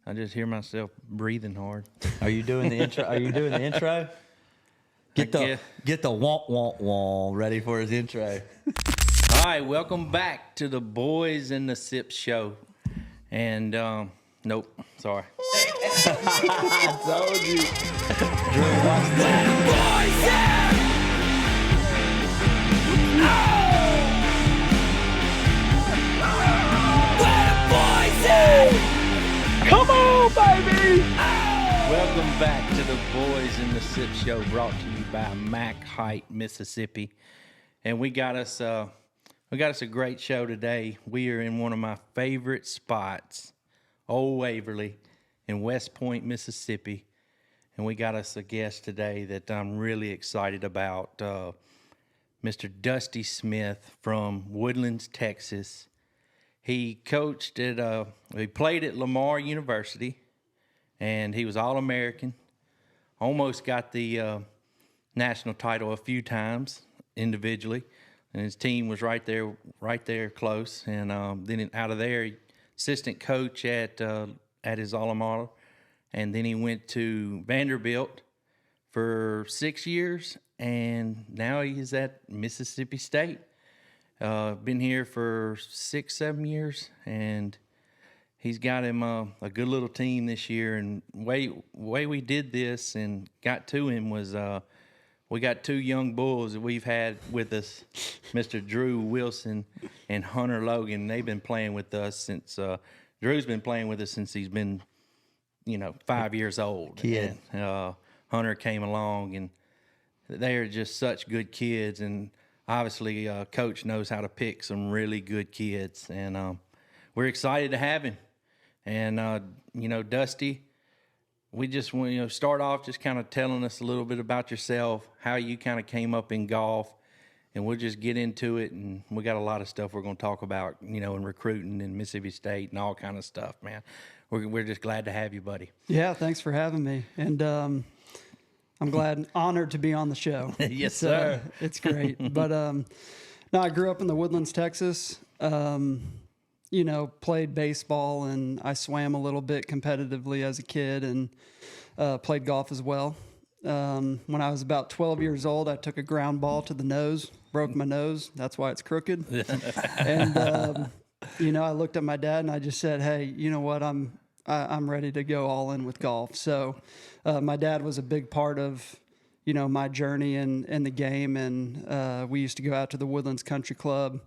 I just hear myself breathing hard. Are you doing the intro? Are you doing the intro? Get the womp womp womp ready for his intro. All right, welcome back to the Boys in the Sip show. And nope, sorry. I told you. Drew, watch Come on, baby! Welcome back to the Boys in the Sip show, brought to you by Mac Height, Mississippi. And we got us a great show today. We are in one of my favorite spots, Old Waverly, in West Point, Mississippi. And we got us a guest today that I'm really excited about, Mr. Dusty Smith from Woodlands, Texas. He coached he played at Lamar University, and he was All-American. Almost got the national title a few times individually, and his team was right there close. And then out of there, assistant coach at his alma mater, and then he went to Vanderbilt for 6 years, and now he's at Mississippi State. Been here for 6-7 years, and he's got him a good little team this year. And way we did this and got to him was we got two young bulls that we've had with us, Mr. Drew Wilson and Hunter Logan. They've been playing with us since Drew's been playing with us since he's been 5 years old. Kid. And, Hunter came along, and they are just such good kids. And obviously, Coach knows how to pick some really good kids, and we're excited to have him. And, Dusty, we just want to start off just kind of telling us a little bit about yourself, how you kind of came up in golf, and we'll just get into it. And we got a lot of stuff we're going to talk about, in recruiting and Mississippi State and all kind of stuff, man. We're just glad to have you, buddy. Yeah, thanks for having me. And I'm glad and honored to be on the show. Yes, sir. It's great. But no, I grew up in the Woodlands, Texas. Played baseball, and I swam a little bit competitively as a kid, and played golf as well. When I was about 12 years old, I took a ground ball to the nose, broke my nose. That's why it's crooked. And I looked at my dad and I just said, "Hey, you know what? I'm ready to go all in with golf." So my dad was a big part of, my journey in the game. And we used to go out to the Woodlands Country Club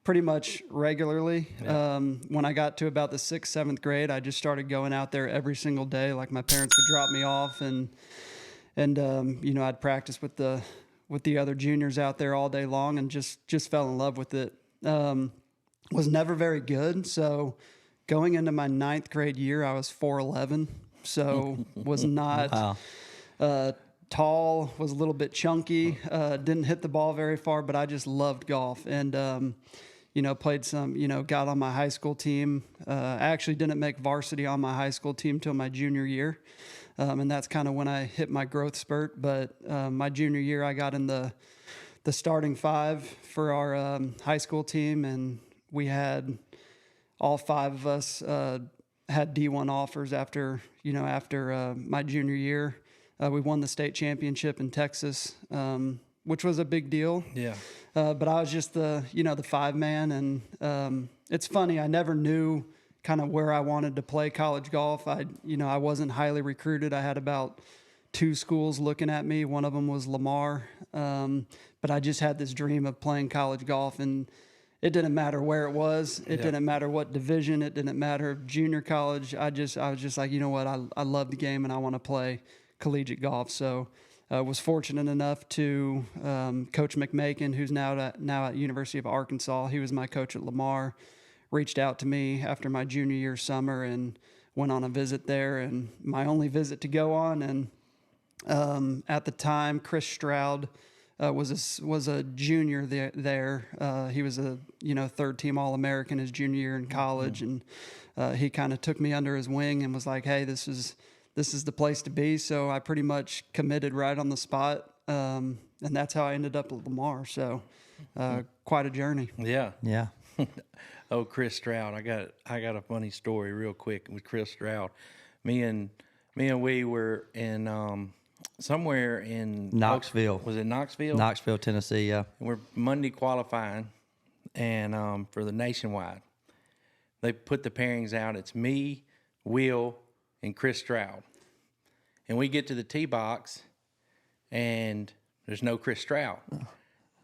pretty much regularly. Yeah. When I got to about the 6th, 7th grade, I just started going out there every single day. Like, my parents would drop me off, and I'd practice with the other juniors out there all day long, and just fell in love with it. Was never very good. So going into my 9th grade year, I was 4'11", so was not tall, was a little bit chunky, didn't hit the ball very far, but I just loved golf. And, played some, got on my high school team. I actually didn't make varsity on my high school team till my junior year. And that's kind of when I hit my growth spurt. But my junior year, I got in the starting 5 for our high school team, and we had all 5 of us had D1 offers after my junior year. We won the state championship in Texas, which was a big deal. Yeah. But I was just the 5-man, and it's funny, I never knew kind of where I wanted to play college golf. I wasn't highly recruited. I had about 2 schools looking at me. One of them was Lamar. But I just had this dream of playing college golf, and it didn't matter where it was. It didn't matter what division. It didn't matter junior college. I was just like, you know what? I love the game, and I want to play collegiate golf. So I was fortunate enough to Coach McMakin, who's now at University of Arkansas. He was my coach at Lamar. Reached out to me after my junior year summer and went on a visit there, and my only visit to go on. And at the time, Chris Stroud was a junior there. He was a third team All-American his junior year in college, and he kind of took me under his wing and was like, "Hey, this is the place to be." So I pretty much committed right on the spot, and that's how I ended up at Lamar. So quite a journey. Yeah. Oh, Chris Stroud. I got a funny story real quick with Chris Stroud. Me and we were in somewhere in Knoxville. Was it Knoxville? Knoxville, Tennessee, yeah. We're Monday qualifying, and for the nationwide, they put the pairings out. It's me, Will, and Chris Stroud, and we get to the tee box, and there's no Chris Stroud.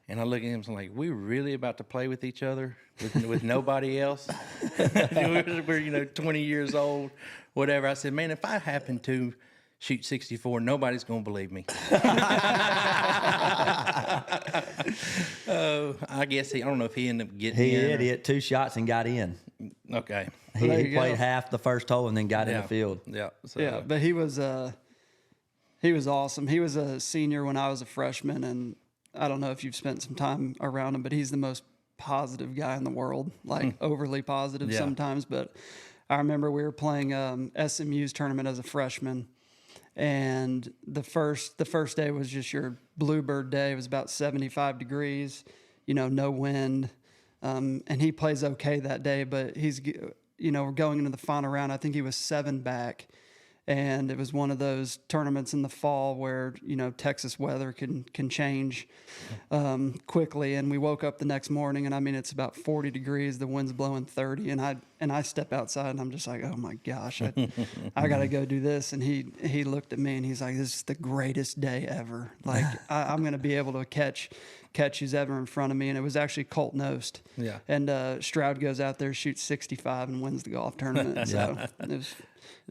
And I look at him and I'm like, we really about to play with each other with nobody else? we're 20 years old, whatever. I said, man, if I happen to shoot 64, nobody's going to believe me. I guess I don't know if he ended up getting in. He hit 2 shots and got in. Okay. He played half the first hole and then got in the field. Yeah. So, Yeah, but he was awesome. He was a senior when I was a freshman, and I don't know if you've spent some time around him, but he's the most positive guy in the world, like overly positive sometimes. But I remember we were playing SMU's tournament as a freshman, and the first day was just your bluebird day. It was about 75 degrees, no wind, and he plays okay that day. But he's, we're going into the final round. I think he was 7 back. And it was one of those tournaments in the fall where, Texas weather can change quickly. And we woke up the next morning, and I mean, it's about 40 degrees. The wind's blowing 30. And I step outside, and I'm just like, oh, my gosh, I got to go do this. And he looked at me, and he's like, this is the greatest day ever. Like, I'm going to be able to catch who's ever in front of me. And it was actually Colt Nost. Yeah. And Stroud goes out there, shoots 65, and wins the golf tournament. So it was...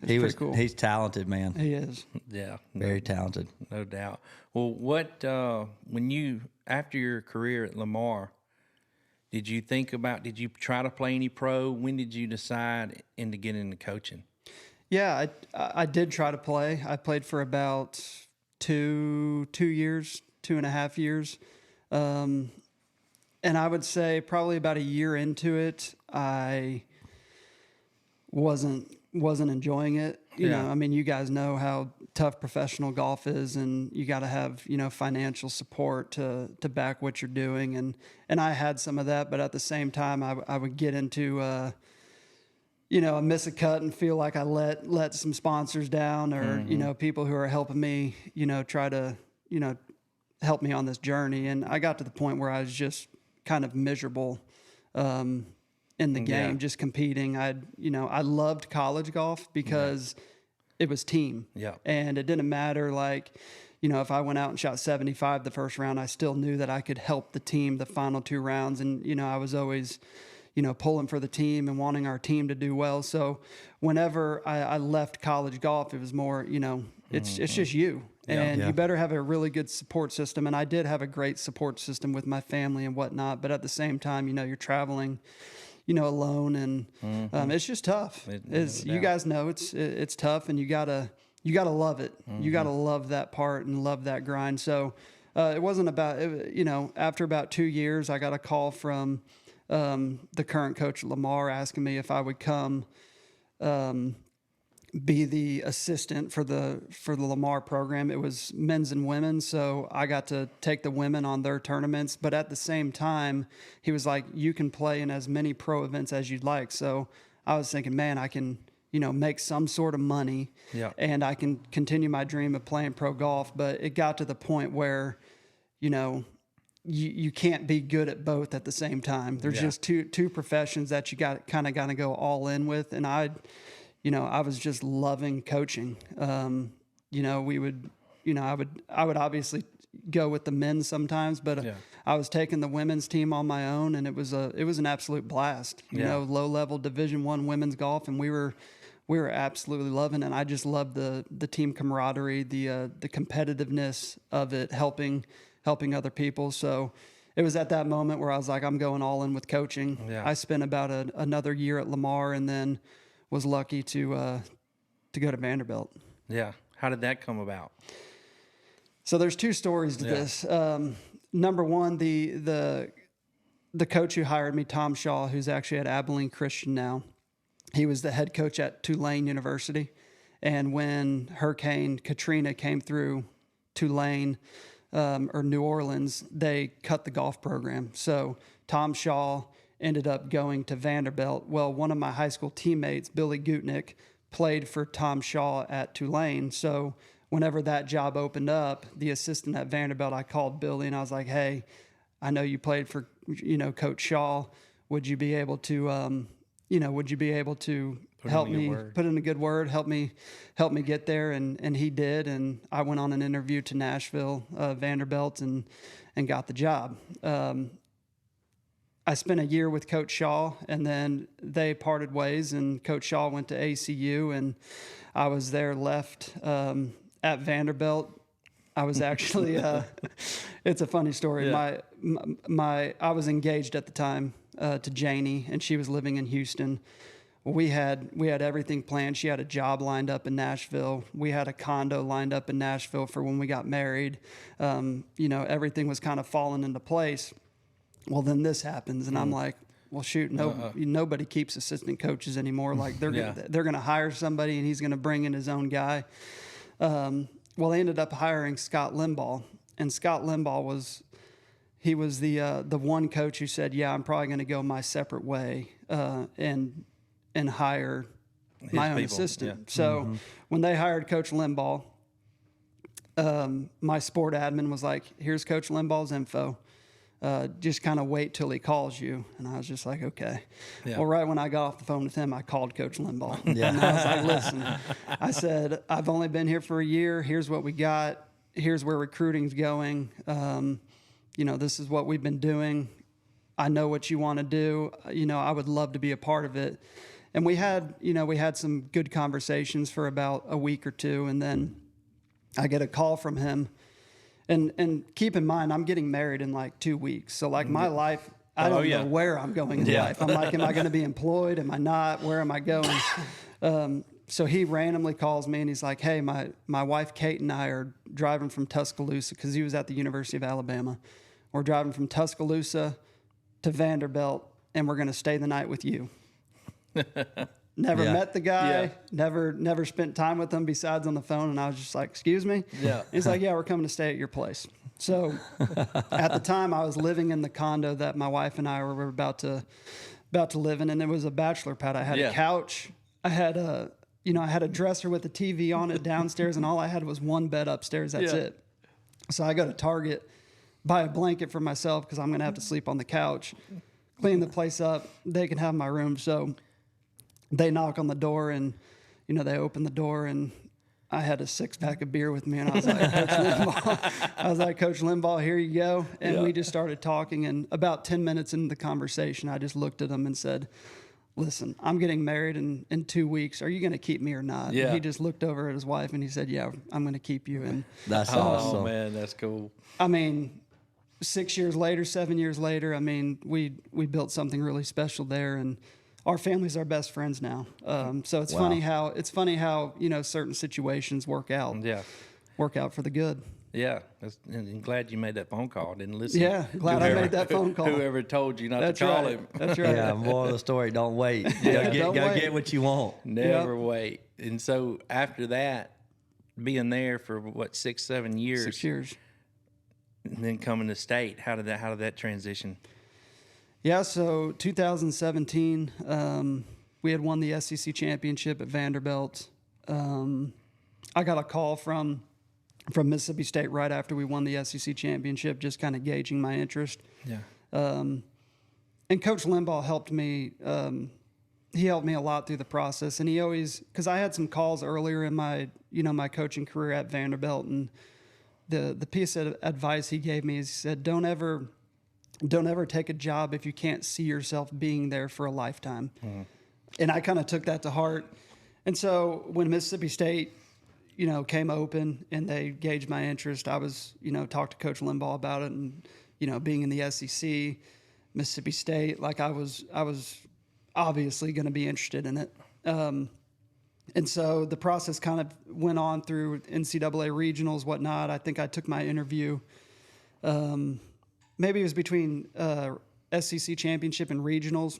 It's cool. He's talented, man. He is. Yeah. Very talented. No doubt. Well, when you, after your career at Lamar, did you try to play any pro? When did you decide to get into coaching? Yeah, I did try to play. I played for about 2.5 years. And I would say probably about a year into it, I wasn't enjoying it. You know, I mean, you guys know how tough professional golf is, and you got to have, financial support to back what you're doing. And I had some of that, but at the same time, I would get into, I miss a cut and feel like I let some sponsors down, or, people who are helping me, try to, help me on this journey. And I got to the point where I was just kind of miserable, in the game, just competing. I loved college golf because it was team. Yeah. And it didn't matter, like, if I went out and shot 75 the first round, I still knew that I could help the team the final 2 rounds. And, I was always, pulling for the team and wanting our team to do well. So whenever I left college golf, it was more, it's just you. And you better have a really good support system. And I did have a great support system with my family and whatnot. But at the same time, you're traveling, alone, and it's just tough. You guys know it's tough, and you gotta love it. You gotta love that part and love that grind. So it wasn't about after about 2 years, I got a call from the current coach at Lamar asking me if I would come be the assistant for the Lamar program. It was men's and women's, so I got to take the women on their tournaments. But at the same time, he was like, you can play in as many pro events as you'd like. So I was thinking, man, I can, make some sort of money, and I can continue my dream of playing pro golf. But it got to the point where, you can't be good at both at the same time. There's just two professions that you got to go all in with. And I was just loving coaching. We would, I would obviously go with the men sometimes, but I was taking the women's team on my own, and it was an absolute blast. Low level Division I women's golf, and we were absolutely loving it. And I just loved the team camaraderie, the competitiveness of it, helping other people. So it was at that moment where I was like, I'm going all in with coaching. Yeah. I spent about another year at Lamar, and then was lucky to go to Vanderbilt. Yeah. How did that come about? So there's 2 stories to this. Number one, the coach who hired me, Tom Shaw, who's actually at Abilene Christian now, he was the head coach at Tulane University. And when Hurricane Katrina came through Tulane or New Orleans, they cut the golf program. So Tom Shaw ended up going to Vanderbilt. Well, one of my high school teammates, Billy Gutnick, played for Tom Shaw at Tulane. So whenever that job opened up, the assistant at Vanderbilt, I called Billy and I was like, hey, I know you played for, Coach Shaw. Would you be able to, help me put in a good word, help me get there? And he did. And I went on an interview to Nashville, Vanderbilt, and got the job. I spent a year with Coach Shaw, and then they parted ways, and Coach Shaw went to ACU, and I was left at Vanderbilt. I was actually, it's a funny story. Yeah. I was engaged at the time to Janie, and she was living in Houston. We had everything planned. She had a job lined up in Nashville. We had a condo lined up in Nashville for when we got married. Everything was kind of falling into place. Well, then this happens, and I'm like, well, shoot, nobody keeps assistant coaches anymore. Like they're going to hire somebody, and he's going to bring in his own guy. Well, they ended up hiring Scott Limbaugh, and Scott Limbaugh was the one coach who said, yeah, I'm probably going to go my separate way and hire my own assistant. Yeah. So when they hired Coach Limbaugh, my sport admin was like, here's Coach Limbaugh's info. Just kind of wait till he calls you. And I was just like, okay. Yeah. Well, right when I got off the phone with him, I called Coach Limbaugh. Yeah. And I was like, listen, I said, I've only been here for a year. Here's what we got. Here's where recruiting's going. This is what we've been doing. I know what you want to do. I would love to be a part of it. And we had some good conversations for about a week or two. And then I get a call from him. And keep in mind, I'm getting married in like 2 weeks. So like my life, I don't know where I'm going in life. I'm like, am I going to be employed? Am I not? Where am I going? So he randomly calls me and he's like, hey, my wife Kate and I are driving from Tuscaloosa, because he was at the University of Alabama. We're driving from Tuscaloosa to Vanderbilt, and we're going to stay the night with you. Never met the guy, never spent time with him besides on the phone. And I was just like, excuse me? Yeah. He's like, yeah, we're coming to stay at your place. So at the time I was living in the condo that my wife and I were about to live in. And it was a bachelor pad. I had a couch. I had a dresser with a TV on it downstairs, and all I had was one bed upstairs. That's it. So I go to Target, buy a blanket for myself, because I'm going to have to sleep on the couch, clean the place up. They can have my room. So they knock on the door, and, they open the door, and I had a 6-pack of beer with me, and I was like, Coach Limbaugh, here you go. And we just started talking, and about 10 minutes into the conversation, I just looked at him and said, listen, I'm getting married in 2 weeks. Are you going to keep me or not? Yeah. And he just looked over at his wife, and he said, yeah, I'm going to keep you. And that's awesome. Oh, man, that's cool. I mean, 7 years later, I mean, we built something really special there, and our family's our best friends now. So it's funny how certain situations work out for the good. Yeah, I'm glad you made that phone call. Didn't listen. Yeah, glad I made that phone call. Whoever told you not to call him. That's right. Yeah, moral of the story: don't wait. Go get what you want. Never wait. And so after that, being there for 6-7 years. 6 years. And then coming to state, how did that transition? Yeah, so 2017, we had won the SEC championship at Vanderbilt. I got a call from Mississippi State right after we won the SEC championship, just kind of gauging my interest. Yeah. And Coach Limbaugh helped me. He helped me a lot through the process, and he always, because I had some calls earlier in my coaching career at Vanderbilt, and the piece of advice he gave me is, he said, don't ever take a job if you can't see yourself being there for a lifetime. Mm. And I kind of took that to heart. And so when Mississippi State, came open and they gauged my interest, I was, talked to Coach Limbaugh about it, and, being in the SEC, Mississippi State, like I was obviously going to be interested in it. And so the process kind of went on through NCAA regionals, whatnot. I think I took my interview, maybe it was between SEC championship and regionals,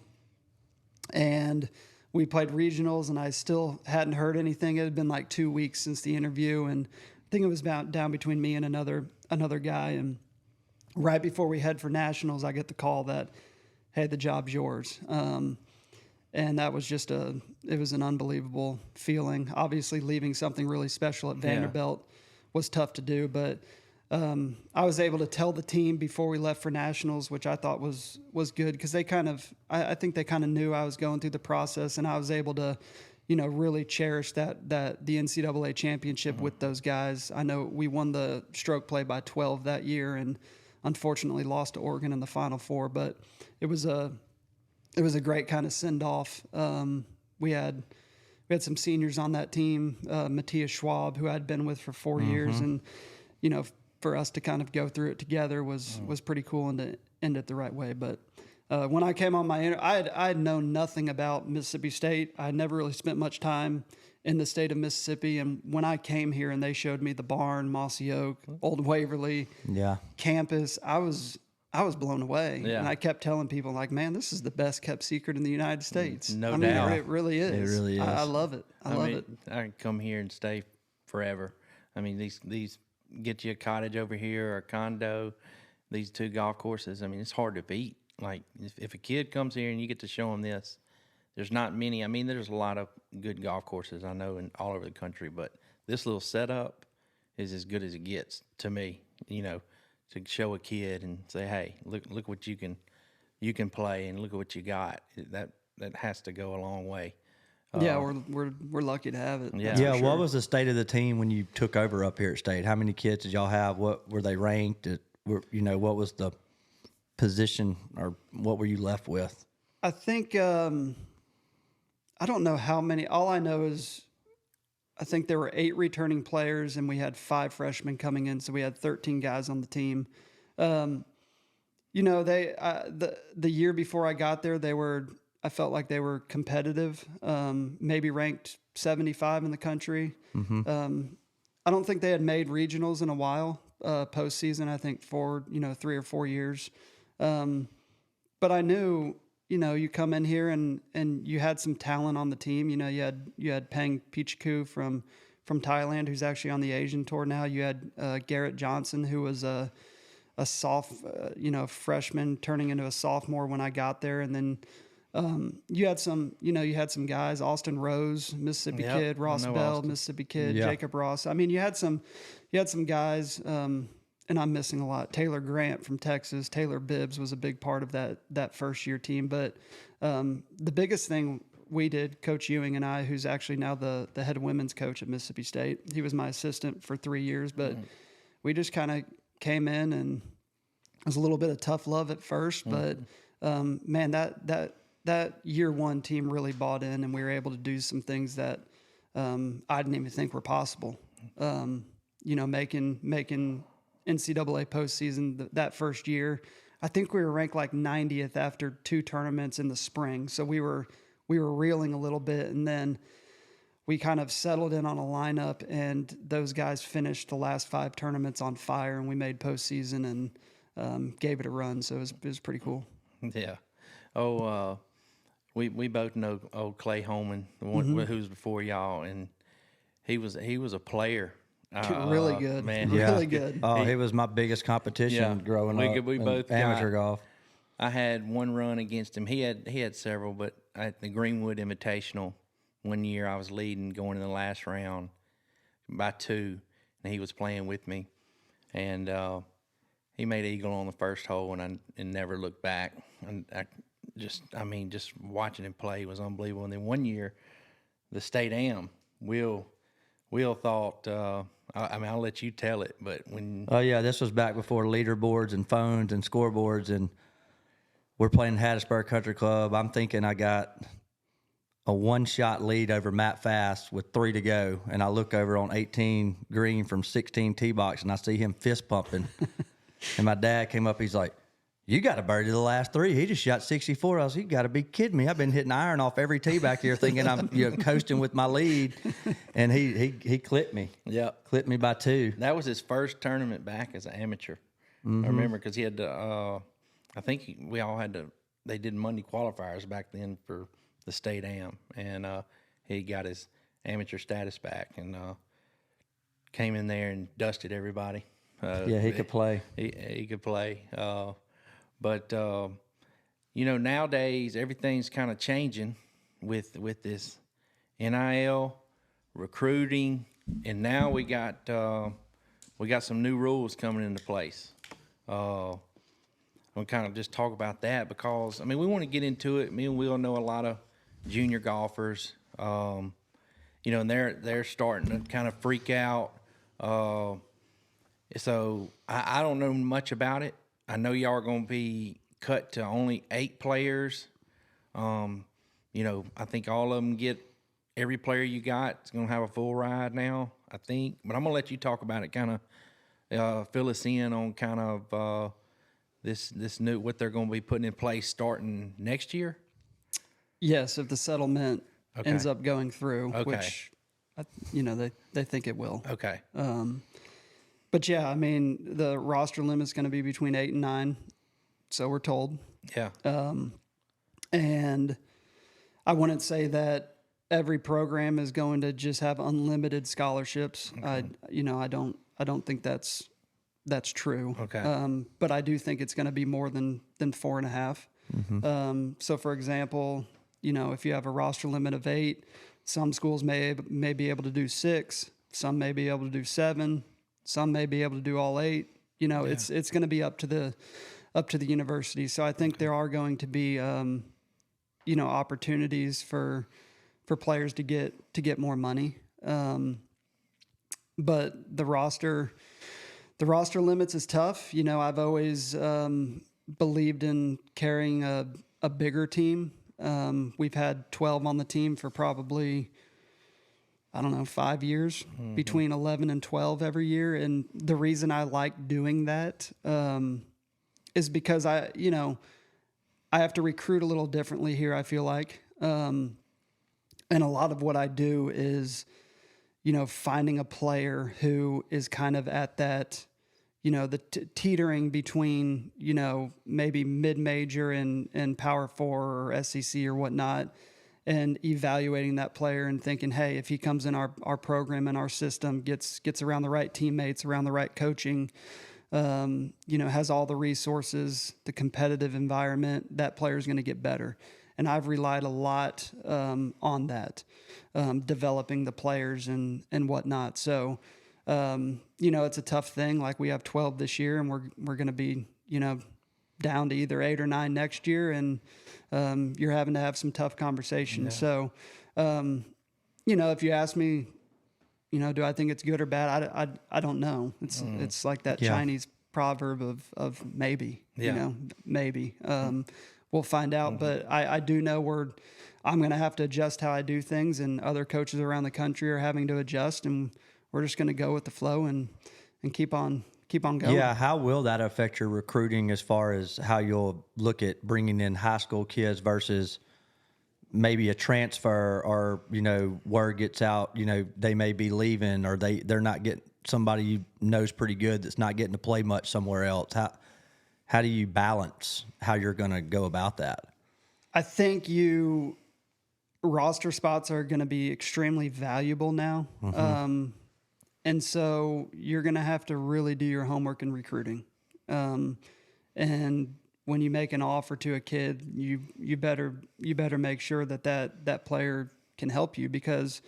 and we played regionals, and I still hadn't heard anything. It had been like 2 weeks since the interview, and I think it was down between me and another guy. And right before we head for nationals, I get the call that, hey, the job's yours. And that was just it was an unbelievable feeling. Obviously, leaving something really special at Vanderbilt was tough to do, but I was able to tell the team before we left for nationals, which I thought was good, because they I think they kind of knew I was going through the process, and I was able to, really cherish that the NCAA championship with those guys. I know we won the stroke play by 12 that year, and unfortunately lost to Oregon in the Final Four, but it was a great kind of send off. We had some seniors on that team, Matthias Schwab, who I'd been with for 4 years, and for us to kind of go through it together was pretty cool, and to end it the right way. But when I came on I had known nothing about Mississippi State. I had never really spent much time in the state of Mississippi, and when I came here and they showed me the barn, Mossy Oak, Old Waverly, campus, I was blown away. Yeah. And I kept telling people, like, man, this is the best kept secret in the United States. No doubt. doubt. It really is. It really is. I love it. I love it. I can come here and stay forever. I mean, these get you a cottage over here or a condo, these 2 golf courses. I mean, it's hard to beat. Like, if a kid comes here and you get to show them this, there's not many. I mean, there's a lot of good golf courses I know in all over the country, but this little setup is as good as it gets to me, to show a kid and say, hey, look what you can play, and look at what you got. That has to go a long way. Yeah, we're lucky to have it. Yeah. Yeah. for sure. What was the state of the team when you took over up here at State? How many kids did y'all have? What were they ranked? What was the position, or what were you left with? I think I don't know how many. All I know is I think there were 8 returning players, and we had 5 freshmen coming in, so we had 13 guys on the team. The year before I got there, I felt like they were competitive, maybe ranked 75 in the country. I don't think they had made regionals in a while, postseason, I think for 3 or 4 years. But I knew, you come in here and you had some talent on the team. You had Peng Pichaku from Thailand, who's actually on the Asian tour now. You had Garrett Johnson, who was a freshman turning into a sophomore when I got there, and then you had some guys, Austin Rose, Mississippi kid, Ross Bell, Austin. Mississippi kid, Jacob Ross. I mean, you had some guys, and I'm missing a lot. Taylor Grant from Texas, Taylor Bibbs was a big part of that first year team. But the biggest thing we did, Coach Ewing and I, who's actually now the head women's coach at Mississippi State, he was my assistant for 3 years, but we just kind of came in, and it was a little bit of tough love at first, but man, that year one team really bought in, and we were able to do some things that I didn't even think were possible. Making NCAA postseason that first year. I think we were ranked like 90th after 2 tournaments in the spring. So we were reeling a little bit, and then we kind of settled in on a lineup, and those guys finished the last 5 tournaments on fire, and we made postseason and gave it a run. So it was pretty cool. Yeah. We both know old Clay Holman, the one who's before y'all, and he was a player. Really good, man. Really good. Oh, he was my biggest competition growing up. We both amateur golf. I had one run against him. He had several, but at the Greenwood Invitational one year, I was leading going in the last round by 2, and he was playing with me, and he made eagle on the first hole, and never looked back. And just watching him play was unbelievable. And then one year, the state am, Will thought, I'll let you tell it, but when... Oh, yeah, this was back before leaderboards and phones and scoreboards, and we're playing Hattiesburg Country Club. I'm thinking I got a 1-shot lead over Matt Fast with 3 to go, and I look over on 18 green from 16 tee box, and I see him fist pumping. And my dad came up, he's like, you got a birdie the last 3. He just shot 64. I was, you got to be kidding me. I've been hitting iron off every tee back here thinking I'm coasting with my lead. And he clipped me. Yeah. Clipped me by 2. That was his first tournament back as an amateur. I remember because he had to, I think we all had to, they did Monday qualifiers back then for the state am. And he got his amateur status back and came in there and dusted everybody. Yeah, he could play. He could play. But nowadays everything's kind of changing with this NIL recruiting, and now we got some new rules coming into place. We'll kind of just talk about that because we want to get into it. Me and Will know a lot of junior golfers, and they're starting to kind of freak out. So I don't know much about it. I know y'all are going to be cut to only 8 players. I think all of them every player you got is going to have a full ride now, I think. But I'm going to let you talk about it, kind of fill us in on kind of this new, what they're going to be putting in place starting next year. Yes, if the settlement ends up going through, Okay. which, they think it will. Okay. But yeah, the roster limit is going to be between 8 and 9, so we're told. Yeah. And I wouldn't say that every program is going to just have unlimited scholarships. Okay. I don't think that's true. Okay. But I do think it's going to be more than 4.5. Mm-hmm. So for example, if you have a roster limit of 8, some schools may be able to do 6, some may be able to do 7, some may be able to do all 8. It's going to be up to the university. So I think there are going to be opportunities for players to get more money. But the roster limits is tough. I've always believed in carrying a bigger team. We've had 12 on the team for probably, 5 years, between 11 and 12 every year. And the reason I like doing that is because I have to recruit a little differently here, I feel like. And a lot of what I do is, finding a player who is kind of at that, the teetering between, maybe mid-major and Power 4 or SEC or whatnot, and evaluating that player and thinking, hey, if he comes in our program and our system, gets around the right teammates, around the right coaching, has all the resources, the competitive environment, that player's going to get better. And I've relied a lot on that, developing the players and whatnot. So, it's a tough thing. Like, we have 12 this year, and we're going to be, down to either 8 or 9 next year, and you're having to have some tough conversations. Yeah. So, if you ask me, do I think it's good or bad? I don't know. It's like that Chinese proverb of maybe. Maybe. We'll find out, but I do know I'm going to have to adjust how I do things, and other coaches around the country are having to adjust, and we're just going to go with the flow and keep on going. Yeah, how will that affect your recruiting as far as how you'll look at bringing in high school kids versus maybe a transfer, or, word gets out, they may be leaving, or they're not getting somebody you know's pretty good that's not getting to play much somewhere else? How do you balance how you're going to go about that? I think roster spots are going to be extremely valuable now. Mm-hmm. And so you're going to have to really do your homework in recruiting. And when you make an offer to a kid, you better make sure that player can help you, because,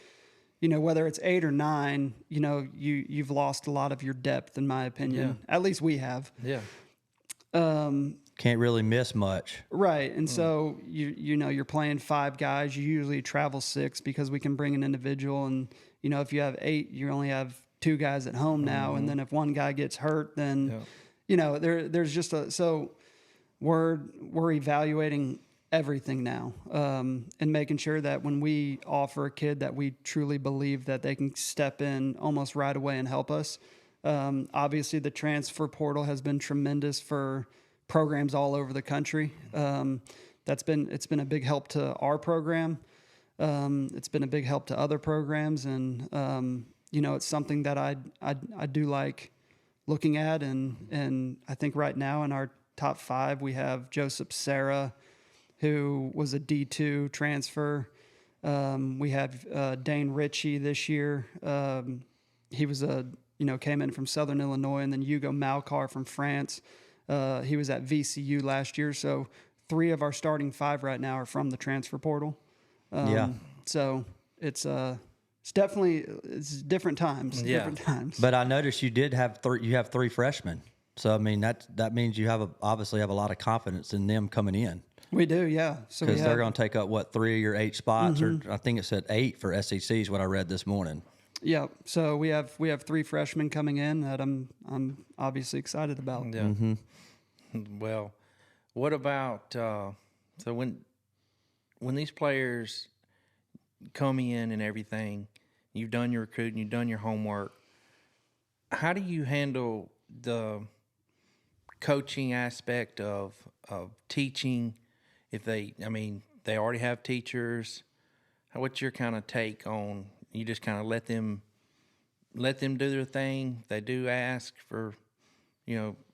whether it's 8 or 9, you've lost a lot of your depth, in my opinion. Yeah. At least we have. Yeah. Can't really miss much. Right. And so you're playing 5 guys. You usually travel 6 because we can bring an individual, and if you have 8, you only have 2 guys at home now, and then if one guy gets hurt, then there's just so we're evaluating everything now, and making sure that when we offer a kid that we truly believe that they can step in almost right away and help us. Obviously, the transfer portal has been tremendous for programs all over the country. It's been a big help to our program. It's been a big help to other programs, and it's something that I do like looking at, and I think right now in our top 5 we have Joseph Serra, who was a D2 transfer. We have Dane Ritchie this year. He was came in from Southern Illinois, and then Hugo Malcar from France. He was at VCU last year. So 3 of our starting 5 right now are from the transfer portal. So it's definitely different times. Yeah. Different times. But I noticed you did have you have 3 freshmen. So I mean that means you obviously have a lot of confidence in them coming in. We do, yeah. So Because they're going to take up 3 of your 8 spots, or I think it said 8 for SEC is what I read this morning. Yeah. So we have 3 freshmen coming in that I'm obviously excited about. Yeah. Well, what about so when these players come in and everything, you've done your recruiting, you've done your homework. How do you handle the coaching aspect of teaching? If they already have teachers, what's your kind of take on? You just kind of let them do their thing. They do ask for,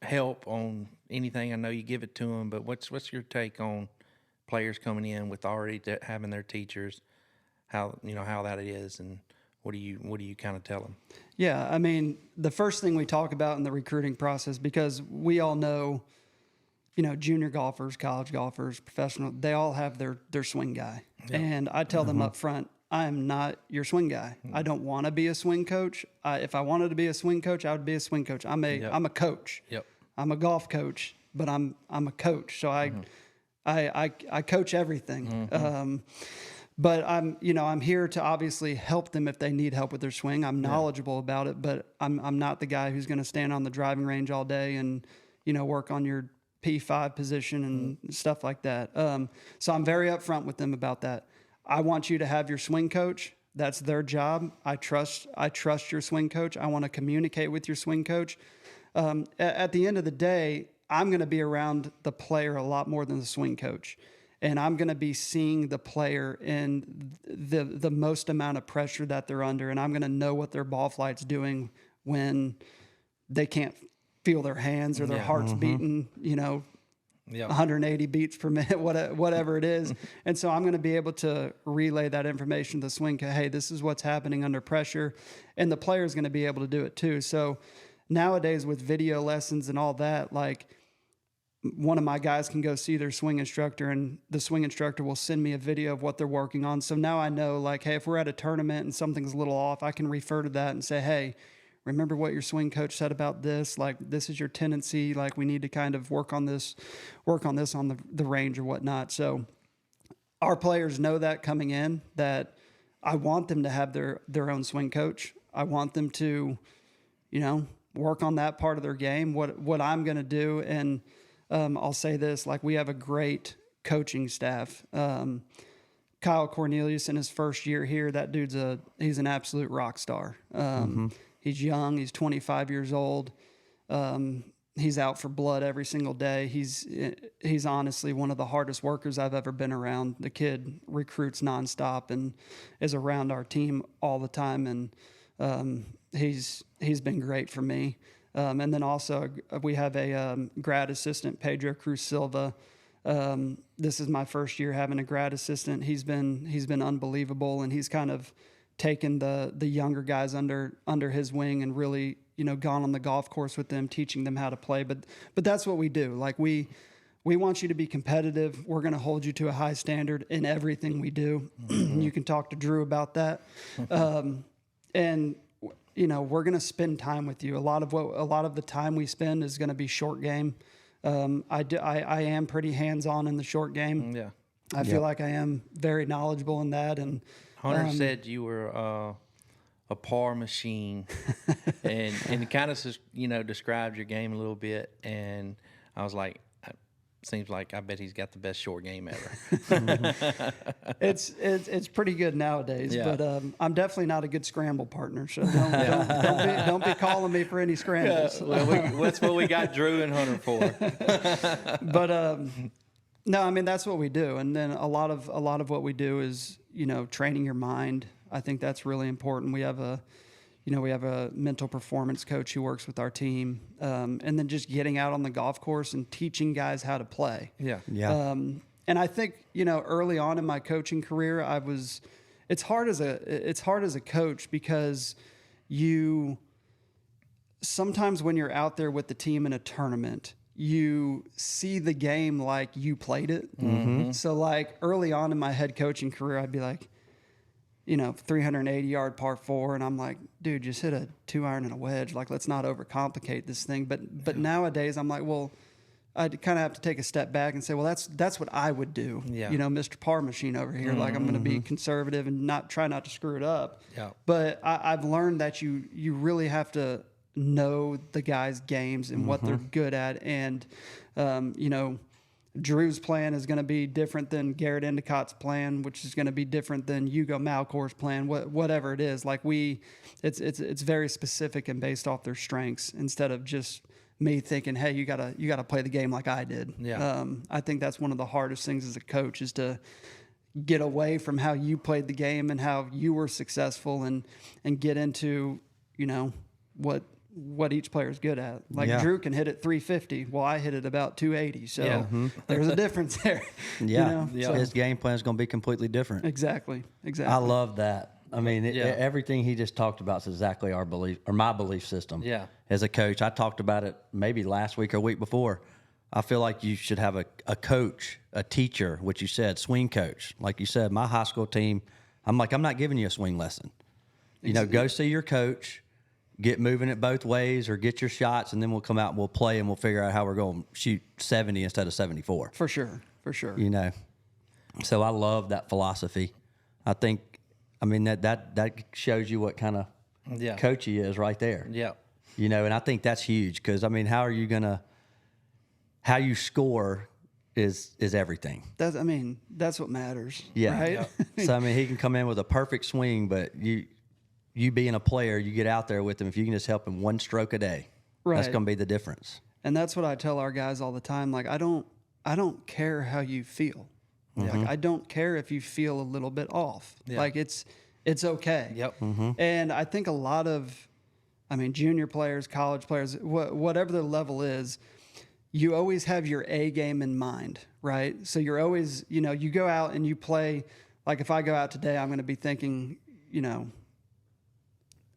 help on anything. I know you give it to them, but what's your take on players coming in with already having their teachers? How that it is, and what do you kind of tell them? Yeah, I mean, the first thing we talk about in the recruiting process, because we all know, junior golfers, college golfers, professional, they all have their swing guy. Yeah. And I tell them up front, I am not your swing guy. I don't want to be a swing coach. If I wanted to be a swing coach, I would be a swing coach. I'm a coach. Yep. I'm a golf coach, but I'm a coach. So I coach everything. But I'm here to obviously help them if they need help with their swing. I'm knowledgeable about it, but I'm not the guy who's going to stand on the driving range all day and, work on your P5 position and stuff like that. So I'm very upfront with them about that. I want you to have your swing coach. That's their job. I trust your swing coach. I want to communicate with your swing coach. At the end of the day, I'm going to be around the player a lot more than the swing coach. And I'm going to be seeing the player in the most amount of pressure that they're under. And I'm going to know what their ball flight's doing when they can't feel their hands or their heart's beating, 180 beats per minute, whatever it is. And so I'm going to be able to relay that information to the swing coach. Hey, this is what's happening under pressure. And the player's going to be able to do it too. So nowadays with video lessons and all that, like, one of my guys can go see their swing instructor, and the swing instructor will send me a video of what they're working on. So now I know, like, hey, if we're at a tournament and something's a little off, I can refer to that and say, hey, remember what your swing coach said about this? Like, this is your tendency. Like, we need to kind of work on this on the range or whatnot. So our players know that coming in, that I want them to have their own swing coach. I want them to, work on that part of their game, what I'm going to do. And I'll say this, like, we have a great coaching staff. Kyle Cornelius in his first year here, that he's an absolute rock star. He's young. He's 25 years old. He's out for blood every single day. He's honestly one of the hardest workers I've ever been around. The kid recruits nonstop and is around our team all the time. And he's been great for me. And then also we have a grad assistant, Pedro Cruz Silva. This is my first year having a grad assistant. He's been unbelievable, and he's kind of taken the younger guys under his wing and really, gone on the golf course with them, teaching them how to play. But that's what we do. Like, we want you to be competitive. We're going to hold you to a high standard in everything we do. You can talk to Drew about that. And we're going to spend time with you. A lot of the time we spend is going to be short game. I am pretty hands-on in the short game. Yeah. I feel like I am very knowledgeable in that. And Hunter said you were a par machine, and it kind of described your game a little bit. And I was like, seems like I bet he's got the best short game ever. It's pretty good nowadays, but I'm definitely not a good scramble partner. So don't be calling me for any scrambles. Well, that's what we got Drew and Hunter for. But no, I mean, that's what we do. And then a lot of what we do is training your mind. I think that's really important. We have a mental performance coach who works with our team, and then just getting out on the golf course and teaching guys how to play. Yeah. And I think, early on in my coaching career, it's hard as a coach, because sometimes when you're out there with the team in a tournament, you see the game like you played it. So like early on in my head coaching career, I'd be like, 380-yard par 4, and I'm like, dude, just hit a 2-iron and a wedge. Like, let's not overcomplicate this thing. But nowadays, I'm like, well, I kind of have to take a step back and say, well, that's what I would do. Yeah. Mr. Par Machine over here. Like, I'm going to be conservative and try not to screw it up. Yeah. But I've learned that you really have to know the guys' games and what they're good at. And, Drew's plan is going to be different than Garrett Endicott's plan, which is going to be different than Hugo Malcor's plan, whatever it is. Like it's very specific and based off their strengths instead of just me thinking, hey, you gotta play the game like I did. Yeah. I think that's one of the hardest things as a coach is to get away from how you played the game and how you were successful and get into, what each player is good at. Like Drew can hit it 350. Well, I hit it about 280. So there's a difference there. Yeah. So, His game plan is going to be completely different. Exactly. I love that. I mean, everything he just talked about is exactly our belief or my belief system. Yeah. As a coach, I talked about it maybe last week or week before. I feel like you should have a coach, a teacher, which you said, swing coach. Like you said, my high school team, I'm not giving you a swing lesson. Go see your coach, get moving it both ways or get your shots, and then we'll come out and we'll play and we'll figure out how we're going to shoot 70 instead of 74. For sure. So I love that philosophy. That shows you what kind of coach he is right there. Yeah. And I think that's huge because, how you score is everything. That's what matters. Yeah. Right? Yeah. So, he can come in with a perfect swing, but you being a player, you get out there with him. If you can just help him one stroke a day, that's going to be the difference. And that's what I tell our guys all the time. Like, I don't care how you feel. Like, I don't care if you feel a little bit off. Yeah. Like, it's okay. Yep. And I think a lot of, junior players, college players, whatever their level is, you always have your A game in mind, right? So you're always, you go out and you play. Like, if I go out today, I'm going to be thinking,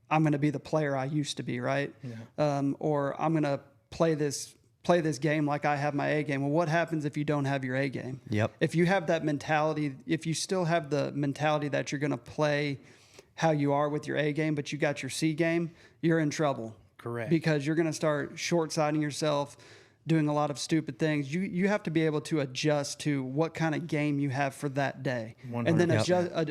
I'm going to be the player I used to be, right? Yeah. Or I'm going to play this game like I have my A game. Well, what happens if you don't have your A game? Yep. If you have that mentality, if you still have the mentality that you're going to play how you are with your A game, but you got your C game, you're in trouble. Correct. Because you're going to start short-siding yourself, doing a lot of stupid things. You have to be able to adjust to what kind of game you have for that day. 100%. And then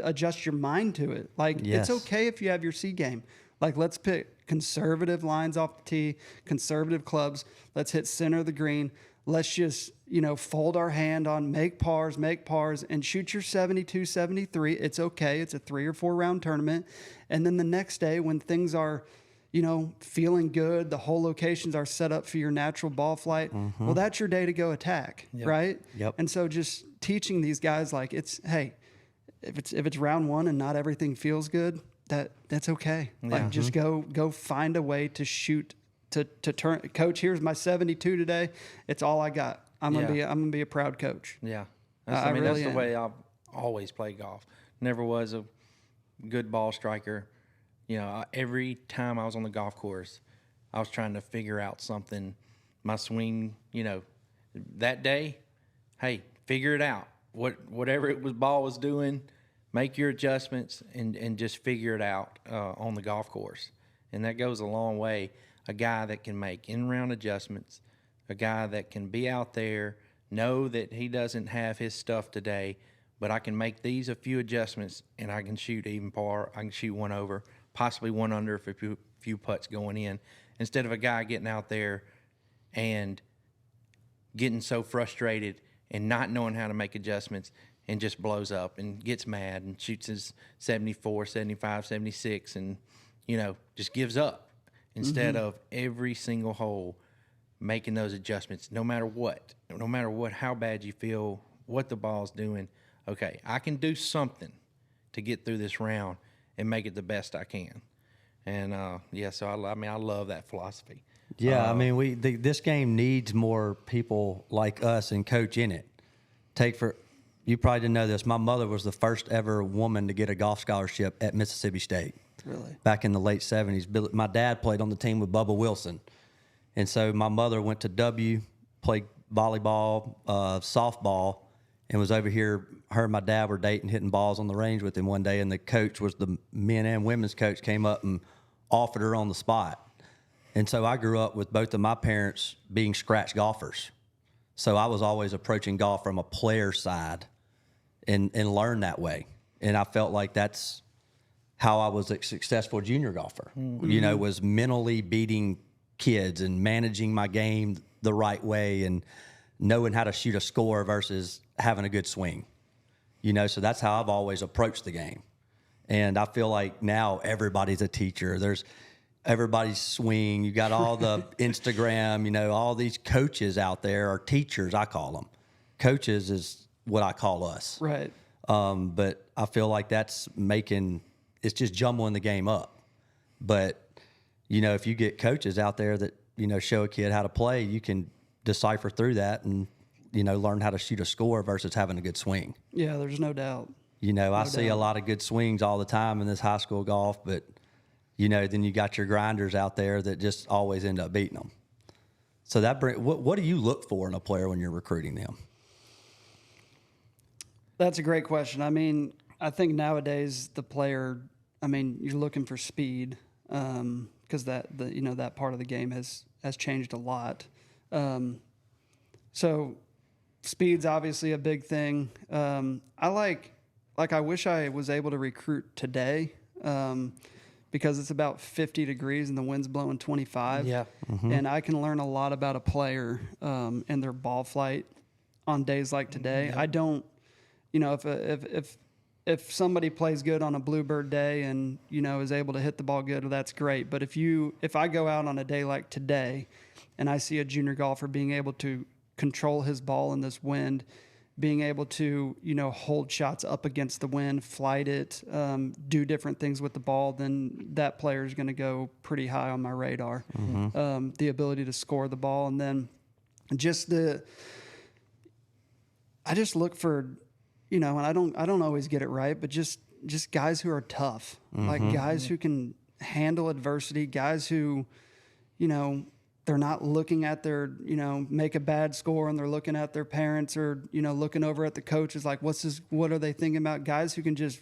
adjust your mind to it. Like, It's okay if you have your C game. Like, let's pick conservative lines off the tee, conservative clubs. Let's hit center of the green. Let's just, fold our hand on make pars, and shoot your 72, 73. It's okay. It's a 3 or 4 round tournament. And then the next day when things are, feeling good, the whole locations are set up for your natural ball flight. Well, that's your day to go attack, right? Yep. And so just teaching these guys, like, hey, if it's round 1 and not everything feels good, that's okay. Like, just go find a way to shoot to turn. Coach, here's my 72 today. It's all I got. I'm gonna be a proud coach. Yeah, I really that's the am. way I've always played golf. Never was a good ball striker. Every time I was on the golf course, I was trying to figure out something. My swing, that day, hey, figure it out. Whatever ball was doing. Make your adjustments and just figure it out on the golf course. And that goes a long way. A guy that can make in-round adjustments, a guy that can be out there, know that he doesn't have his stuff today, but I can make a few adjustments and I can shoot even par. I can shoot one over, possibly one under if a few putts going in, instead of a guy getting out there and getting so frustrated and not knowing how to make adjustments and just blows up and gets mad and shoots his 74, 75, 76 and, just gives up instead of every single hole making those adjustments, no matter what, how bad you feel, what the ball's doing. Okay, I can do something to get through this round and make it the best I can. And, so I love that philosophy. Yeah, this game needs more people like us and coach in it. You probably didn't know this. My mother was the first ever woman to get a golf scholarship at Mississippi State. Really? Back in the late 70s. My dad played on the team with Bubba Wilson. And so my mother went to W, played volleyball, softball, and was over here. Her and my dad were dating, hitting balls on the range with him one day, and the coach was the men and women's coach, came up and offered her on the spot. And so I grew up with both of my parents being scratch golfers. So I was always approaching golf from a player side and learned that way. And I felt like that's how I was a successful junior golfer, you know, was mentally beating kids and managing my game the right way and knowing how to shoot a score versus having a good swing, you know. So that's how I've always approached the game. And I feel like now everybody's a teacher. There's everybody's swing. You got all the Instagram, you know, all these coaches out there are teachers, I call them. Coaches is what I call us. Right. But I feel like that's it's just jumbling the game up. But, you know, if you get coaches out there that, you know, show a kid how to play, you can decipher through that and, you know, learn how to shoot a score versus having a good swing. Yeah, there's no doubt. You know, I see a lot of good swings all the time in this high school golf, but, you know, then you got your grinders out there that just always end up beating them. So what do you look for in a player when you're recruiting them? That's a great question. I mean, I think nowadays the player, I mean, you're looking for speed because that part of the game has changed a lot. So speed's obviously a big thing. I wish I was able to recruit today because it's about 50 degrees and the wind's blowing 25. Yeah. Mm-hmm. And I can learn a lot about a player and their ball flight on days like today. Yep. I don't, you know, if somebody plays good on a bluebird day and, you know, is able to hit the ball good, well, that's great. But if I go out on a day like today and I see a junior golfer being able to control his ball in this wind, being able to, you know, hold shots up against the wind, flight it, do different things with the ball, then that player is going to go pretty high on my radar. Mm-hmm. The ability to score the ball, and then I just look for, you know, and I don't always get it right, but just guys who are tough, like guys who can handle adversity, guys who, you know, they're not looking at their, you know, make a bad score and they're looking at their parents or, you know, looking over at the coaches like, what are they thinking about? Guys who can just,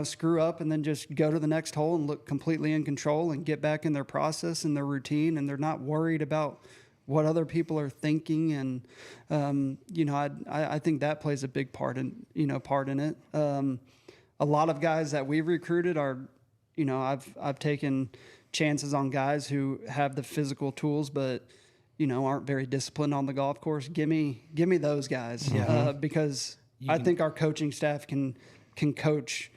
screw up and then just go to the next hole and look completely in control and get back in their process and their routine, and they're not worried about what other people are thinking. And, I think that plays a big part in it. A lot of guys that we've recruited are, you know, I've taken chances on guys who have the physical tools, but, you know, aren't very disciplined on the golf course. Give me those guys, because I think our coaching staff can coach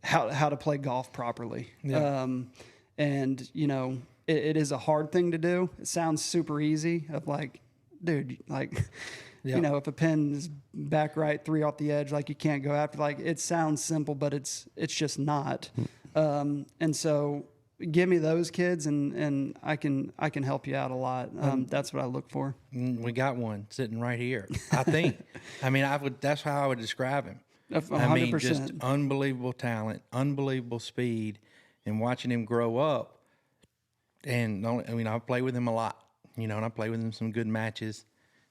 how to play golf properly. Yeah. And, you know, it is a hard thing to do. It sounds super easy of like, dude, like, you know, if a pin is back right 3 off the edge, like you can't go after, like it sounds simple, but it's just not. And so give me those kids and I can help you out a lot. That's what I look for. We got one sitting right here. I think, that's how I would describe him. 100%. I mean, just unbelievable talent, unbelievable speed, and watching him grow up. And I play with him a lot, you know, and I play with him some good matches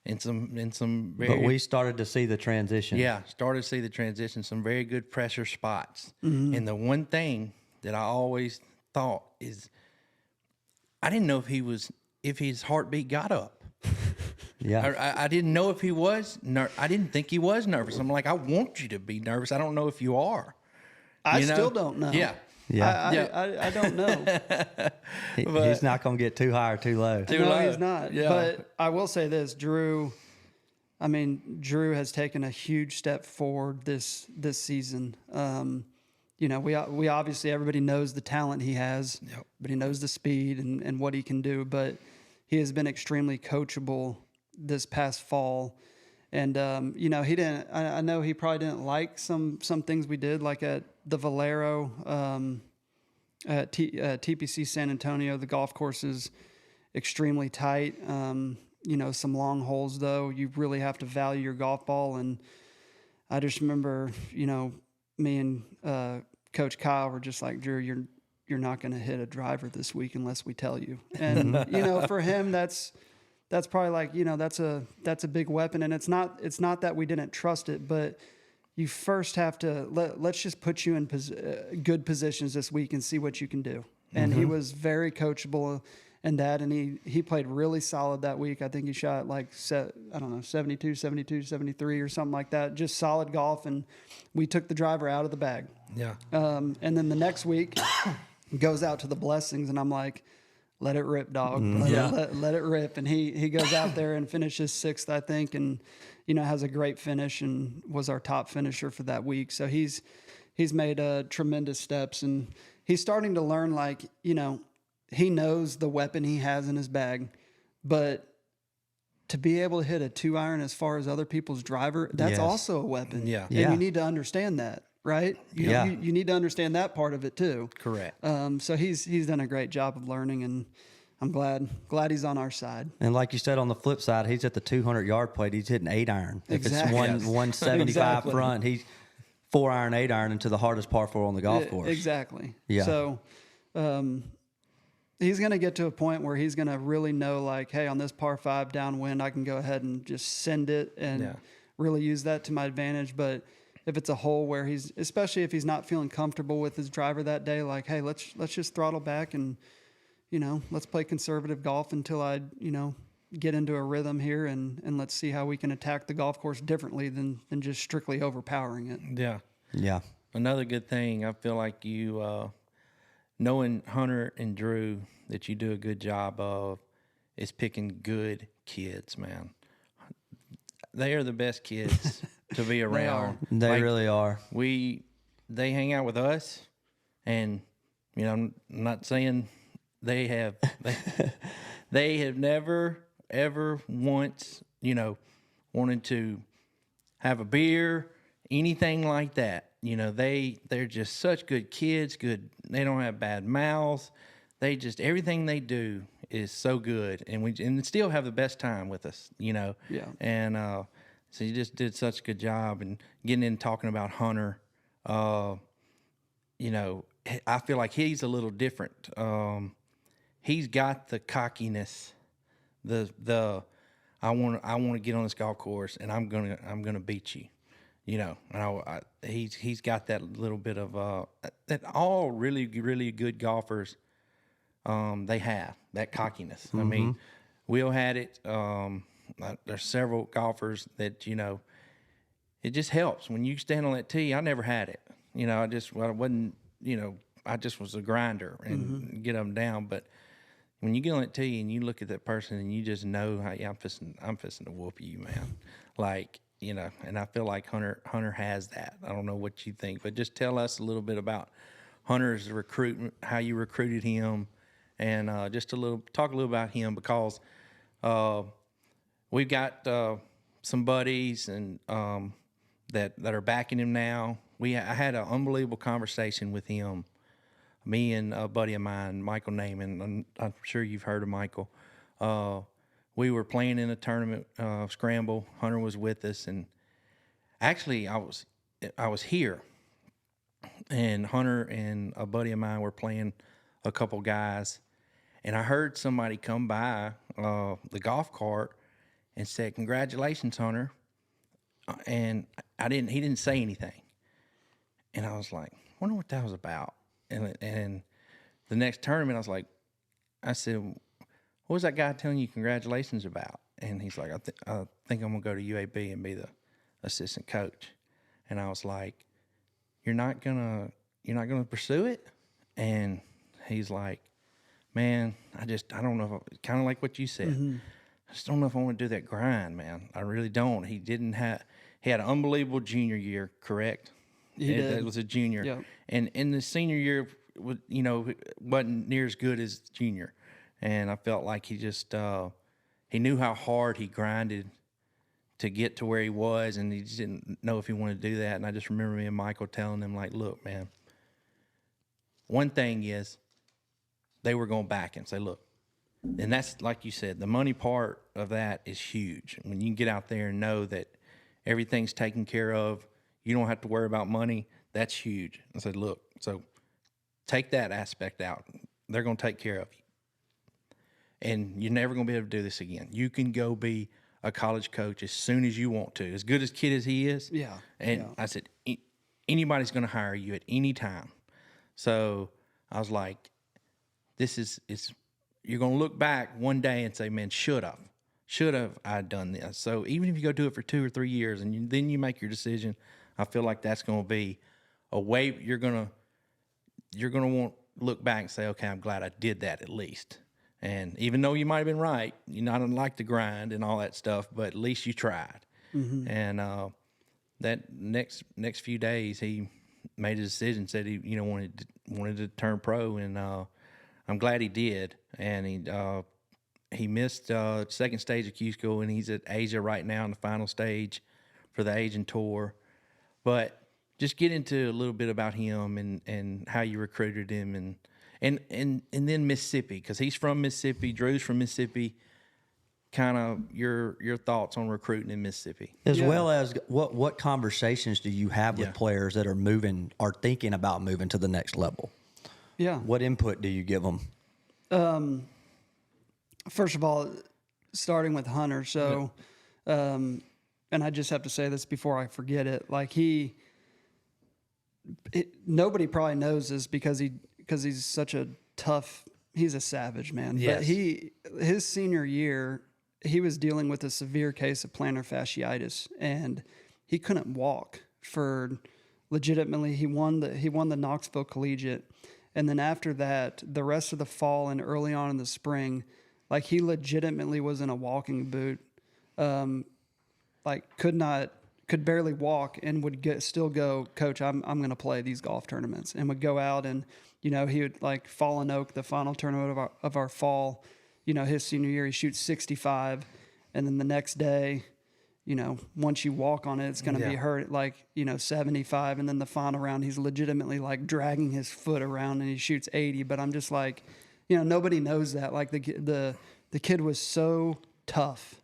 and some very. But we started to see the transition. Yeah, started to see the transition. Some very good pressure spots. Mm-hmm. And the one thing that I always thought is, I didn't know if his heartbeat got up. Yeah, I didn't know if he was. I didn't think he was nervous. I'm like, I want you to be nervous. I don't know if you are. I still don't know. Yeah. Yeah. I don't know. He's not going to get too high or too low. No, he's not. Yeah. But I will say this, Drew has taken a huge step forward this season. You know, we obviously, everybody knows the talent he has, but he knows the speed and what he can do. But he has been extremely coachable this past fall. And, you know, I know he probably didn't like some things we did, like at the Valero, at TPC San Antonio. The golf course is extremely tight. You know, some long holes, though. You really have to value your golf ball. And I just remember, you know, me and Coach Kyle were just like, Drew, you're not going to hit a driver this week unless we tell you. And, you know, for him, that's that's probably like, you know, that's a big weapon. And it's not that we didn't trust it, but you first have to let's just put you in good positions this week and see what you can do. And he was very coachable in that, and he played really solid that week. I think he shot like 72, 73 or something like that. Just solid golf, and we took the driver out of the bag. Yeah. And then the next week goes out to the blessings, and I'm like, let it rip, dog. Let it rip. And he goes out there and finishes 6th, I think, and you know, has a great finish and was our top finisher for that week. So he's made tremendous steps, and he's starting to learn, like, you know, he knows the weapon he has in his bag, but to be able to hit a 2-iron as far as other people's driver, that's also a weapon. Yeah. And you need to understand that, right? You need to understand that part of it too. Correct. So he's done a great job of learning, and I'm glad he's on our side. And like you said, on the flip side, he's at the 200-yard plate. He's hitting 8-iron. Exactly. If it's 175 front, he's 4-iron, 8-iron into the hardest par 4 on the golf course. Exactly. Yeah. So he's going to get to a point where he's going to really know, like, hey, on this par 5 downwind, I can go ahead and just send it and really use that to my advantage. But if it's a hole where especially if he's not feeling comfortable with his driver that day, like, hey, let's just throttle back and, you know, let's play conservative golf until I, you know, get into a rhythm here, and let's see how we can attack the golf course differently than just strictly overpowering it. Yeah. Yeah. Another good thing, I feel like you, knowing Hunter and Drew, that you do a good job of, is picking good kids, man. They are the best kids to be around. They really are. They hang out with us, and, you know, I'm not saying they have never, ever once, you know, wanted to have a beer, anything like that. You know, they're just such good kids, they don't have bad mouths. They just, everything they do is so good, and still have the best time with us, you know. Yeah. And so you just did such a good job, and getting in talking about Hunter, you know, I feel like he's a little different. He's got the cockiness, the I want to get on this golf course, and I'm gonna beat you, you know. And he's got that little bit of that all really good golfers, they have that cockiness. I mean, Will had it. There's several golfers that, you know, it just helps when you stand on that tee. I never had it, you know. I wasn't, you know, I just was a grinder and get them down. But when you get on that tee and you look at that person and you just know, hey, I'm fixing to whoop you, man. Like, you know, and I feel like Hunter has that. I don't know what you think, but just tell us a little bit about Hunter's recruitment, how you recruited him, and talk a little about him, because we've got some buddies and that are backing him now. I had an unbelievable conversation with him. Me and a buddy of mine, Michael Naiman. I'm sure you've heard of Michael. We were playing in a tournament scramble. Hunter was with us, and actually I was here, and Hunter and a buddy of mine were playing a couple guys, and I heard somebody come by the golf cart and said, "Congratulations, Hunter." And he didn't say anything, and I was like, "Wonder what that was about." And the next tournament, I said, "What was that guy telling you congratulations about?" And he's like, I think I'm gonna go to UAB and be the assistant coach." And I was like, you're not gonna pursue it?" And he's like, "Man, I don't know if kind of like what you said. I just don't know if I want to do that grind, man. I really don't." He had an unbelievable junior year, correct? He did. It was a junior. Yep. And in the senior year, you know, wasn't near as good as junior. And I felt like he just, he knew how hard he grinded to get to where he was, and he just didn't know if he wanted to do that. And I just remember me and Michael telling him, like, "Look, man, one thing is they were going back and say, look," and that's, like you said, the money part of that is huge. When you get out there and know that everything's taken care of, you don't have to worry about money, that's huge. I said, "Look, so take that aspect out. They're going to take care of you." and you're never going to be able to do this again. You can go be a college coach as soon as you want to, as good as kid as he is. Yeah. And I said, anybody's going to hire you at any time. So I was like, you're going to look back one day and say, man, should have I done this? So even if you go do it for 2 or 3 years and then you make your decision, I feel like that's going to be a way you're going to want to look back and say, okay, I'm glad I did that at least. And even though you might have been right, you not like the grind and all that stuff, but at least you tried. Mm-hmm. And that next few days, he made a decision, said he wanted to turn pro, and I'm glad he did. And he missed second stage of Q School, and he's at Asia right now in the final stage for the Asian tour. But just get into a little bit about him and how you recruited him, and then Mississippi, because he's from Mississippi. Drew's from Mississippi. Kind of your thoughts on recruiting in Mississippi, as well as what conversations do you have with players that are thinking about moving to the next level? Yeah. What input do you give them? First of all, starting with Hunter. So, and I just have to say this before I forget it. Like nobody probably knows this because he's such a tough. He's a savage, man. Yes. But his senior year, he was dealing with a severe case of plantar fasciitis, and he couldn't walk for legitimately. He won the Knoxville Collegiate, and then after that, the rest of the fall and early on in the spring, like he legitimately was in a walking boot, like could barely walk, and would still go, Coach, I'm going to play these golf tournaments, and would go out and, he would like Fallen Oak, the final tournament of our fall, his senior year, he shoots 65, and then the next day, once you walk on it, it's going to be hurt at like, 75, and then the final round, he's legitimately like dragging his foot around and he shoots 80, but I'm just like, nobody knows that. Like the kid was so tough.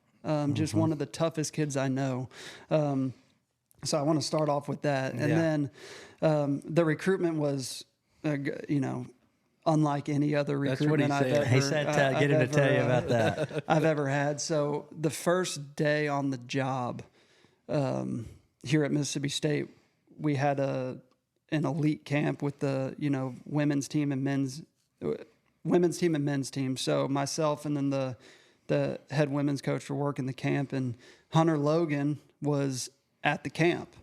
Just one of the toughest kids I know. So I want to start off with that. And then the recruitment was, unlike any other recruitment I've ever. He said, get him to tell you about that. I've ever had. So the first day on the job here at Mississippi State, we had an elite camp with the women's team and men's team. So myself and then the head women's coach were working the camp, and Hunter Logan was at the camp.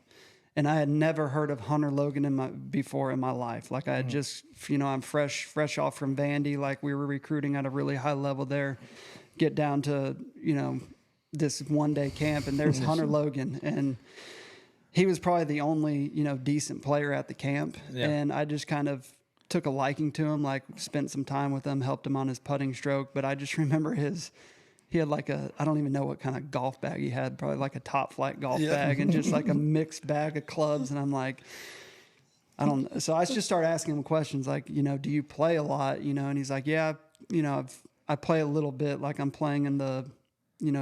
And I had never heard of Hunter Logan before in my life. Like I had just, I'm fresh off from Vandy. Like we were recruiting at a really high level there. Get down to, this one day camp, and there's Hunter Logan, and he was probably the only, decent player at the camp. Yeah. And I just kind of took a liking to him. Like spent some time with him, helped him on his putting stroke. But I just remember he had like I don't even know what kind of golf bag he had, probably like a Top Flight golf bag, and just like a mixed bag of clubs. And I'm like, so I just started asking him questions like, do you play a lot? And he's like, yeah, I play a little bit. Like I'm playing in the,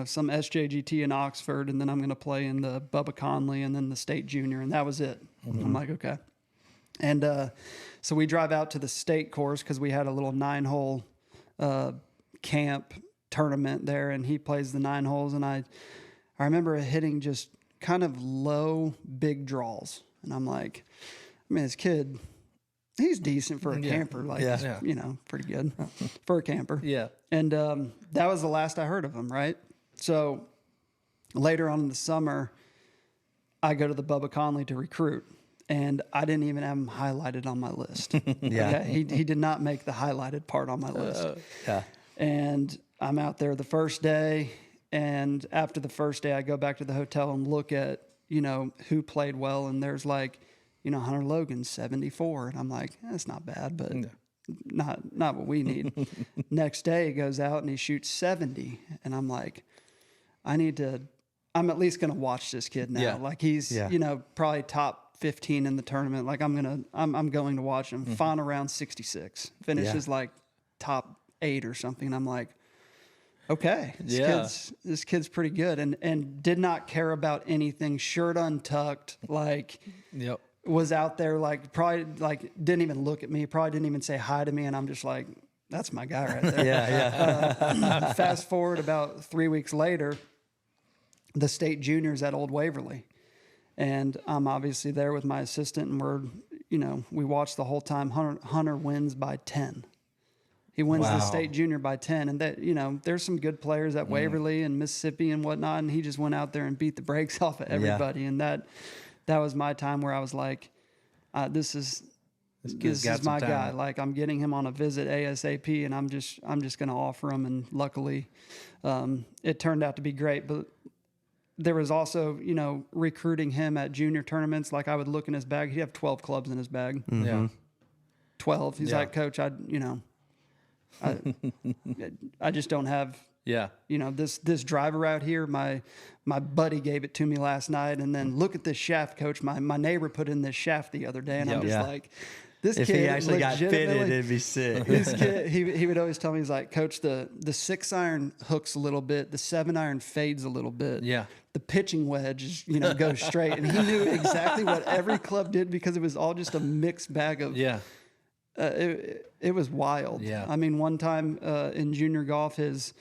some SJGT in Oxford, and then I'm going to play in the Bubba Conley and then the state junior. And that was it. Mm-hmm. I'm like, okay. And so we drive out to the state course because we had a little 9-hole camp tournament there, and he plays the 9 holes, and I remember hitting just kind of low big draws, and I'm like, this kid, he's decent for a camper, like pretty good for a camper. Yeah. And that was the last I heard of him, right? So later on in the summer, I go to the Bubba Conley to recruit, and I didn't even have him highlighted on my list. Okay? He did not make the highlighted part on my list. And I'm out there the first day, and after the first day, I go back to the hotel and look at, who played well, and there's like, Hunter Logan, 74, and I'm like, that's not bad, but not what we need. Next day, he goes out and he shoots 70, and I'm like, I'm at least going to watch this kid now. Yeah. Like he's, probably top 15 in the tournament. Like I'm going to watch him. Mm-hmm. Final round 66, finishes like top 8 or something. And I'm like, okay, this kid's pretty good, and did not care about anything. Shirt untucked, like, was out there, like, probably like didn't even look at me, probably didn't even say hi to me, and I'm just like, that's my guy right there. Yeah. Fast forward about 3 weeks later, the state juniors at Old Waverly. And I'm obviously there with my assistant, and we watch the whole time. Hunter wins by 10. He wins the state junior by 10. And that, there's some good players at Waverly and Mississippi and whatnot. And he just went out there and beat the brakes off of everybody. Yeah. And that was my time where I was like, this is my guy. Like, I'm getting him on a visit ASAP, and I'm just going to offer him. And luckily, it turned out to be great. But there was also, recruiting him at junior tournaments. Like, I would look in his bag. He'd have 12 clubs in his bag. Mm-hmm. Yeah. 12. He's like, Coach, I just don't have, this driver out here. My buddy gave it to me last night. And then look at this shaft, Coach. My neighbor put in this shaft the other day. And I'm just like, this if kid he actually got fitted, it'd be sick. This kid, he would always tell me, he's like, Coach, the 6-iron hooks a little bit, the 7-iron fades a little bit. Yeah. The pitching wedge is, goes straight. And he knew exactly what every club did because it was all just a mixed bag of. Yeah. It was wild. Yeah. I mean, one time in junior golf, his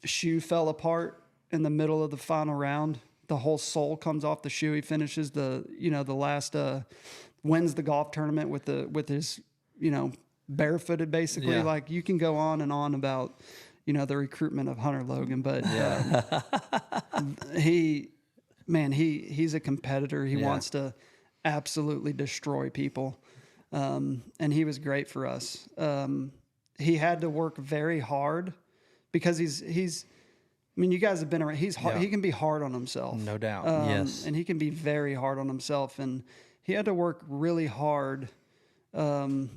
shoe fell apart in the middle of the final round. The whole sole comes off the shoe. He finishes the last. Wins the golf tournament with his barefooted basically. Yeah. Like, you can go on and on about the recruitment of Hunter Logan, but he's a competitor. He wants to absolutely destroy people, and he was great for us. He had to work very hard because he's. I mean, you guys have been around. He's hard, he can be hard on himself, No doubt. Yes, and he can be very hard on himself, and he had to work really hard, through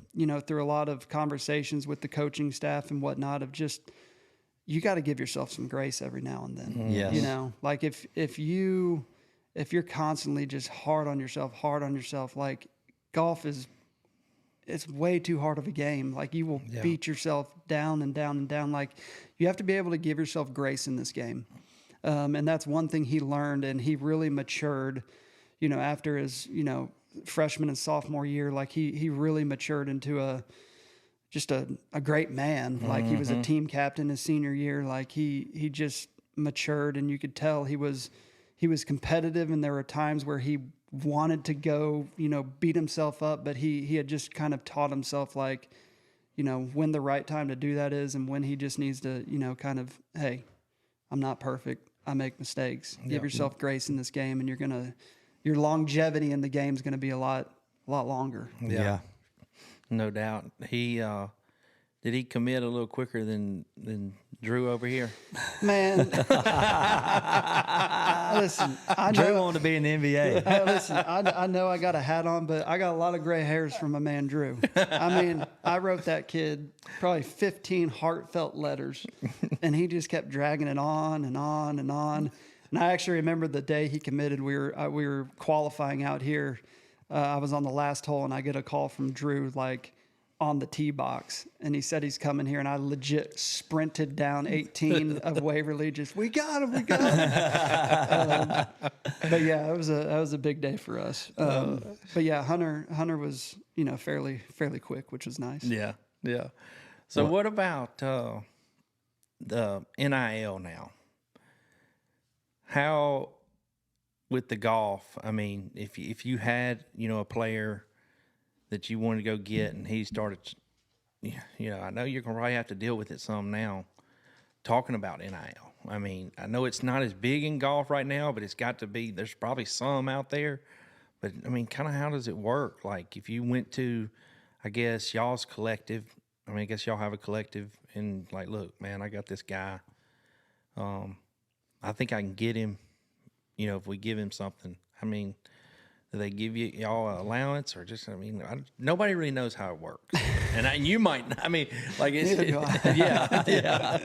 a lot of conversations with the coaching staff and whatnot of just, you got to give yourself some grace every now and then. Yes. Like if you're constantly just hard on yourself, like, golf it's way too hard of a game. Like, you will beat yourself down and down and down. Like, you have to be able to give yourself grace in this game. And that's one thing he learned, and he really matured, after his, freshman and sophomore year. Like, he really matured into a great man. Like, he was a team captain his senior year. Like, he just matured, and you could tell he was competitive, and there were times where he wanted to go, beat himself up, but he had just kind of taught himself, like, when the right time to do that is, and when he just needs to, kind of, hey, I'm not perfect. I make mistakes. Give yourself grace in this game, and your longevity in the game is going to be a lot longer. Yeah. Mm-hmm. No doubt. He did he commit a little quicker than Drew over here? Man, listen, I Drew know. wanted to be in the NBA. Listen, I know I got a hat on, but I got a lot of gray hairs from my man Drew. I mean, I wrote that kid probably 15 heartfelt letters, and he just kept dragging it on and on and on. And I actually remember the day he committed. We were qualifying out here. I was on the last hole, and I get a call from Drew, like, on the tee box, and he said he's coming here, and I legit sprinted down 18 of Waverly, just, we got him. But yeah, that was a big day for us. But yeah, Hunter was fairly quick, which was nice. Yeah. So what about the NIL now? How with the golf? I mean, if you had a player that you wanted to go get, and he started, I know you're gonna probably have to deal with it some now, talking about NIL. I mean, I know it's not as big in golf right now, but it's got to be. There's probably some out there, but I mean, kind of how does it work? Like, if you went to, I guess, y'all's collective. I mean, I guess y'all have a collective, and like, look, man, I got this guy. I think I can get him. If we give him something. I mean, do they give y'all an allowance, or just? I mean, nobody really knows how it works, and you might. I mean, like, it's yeah.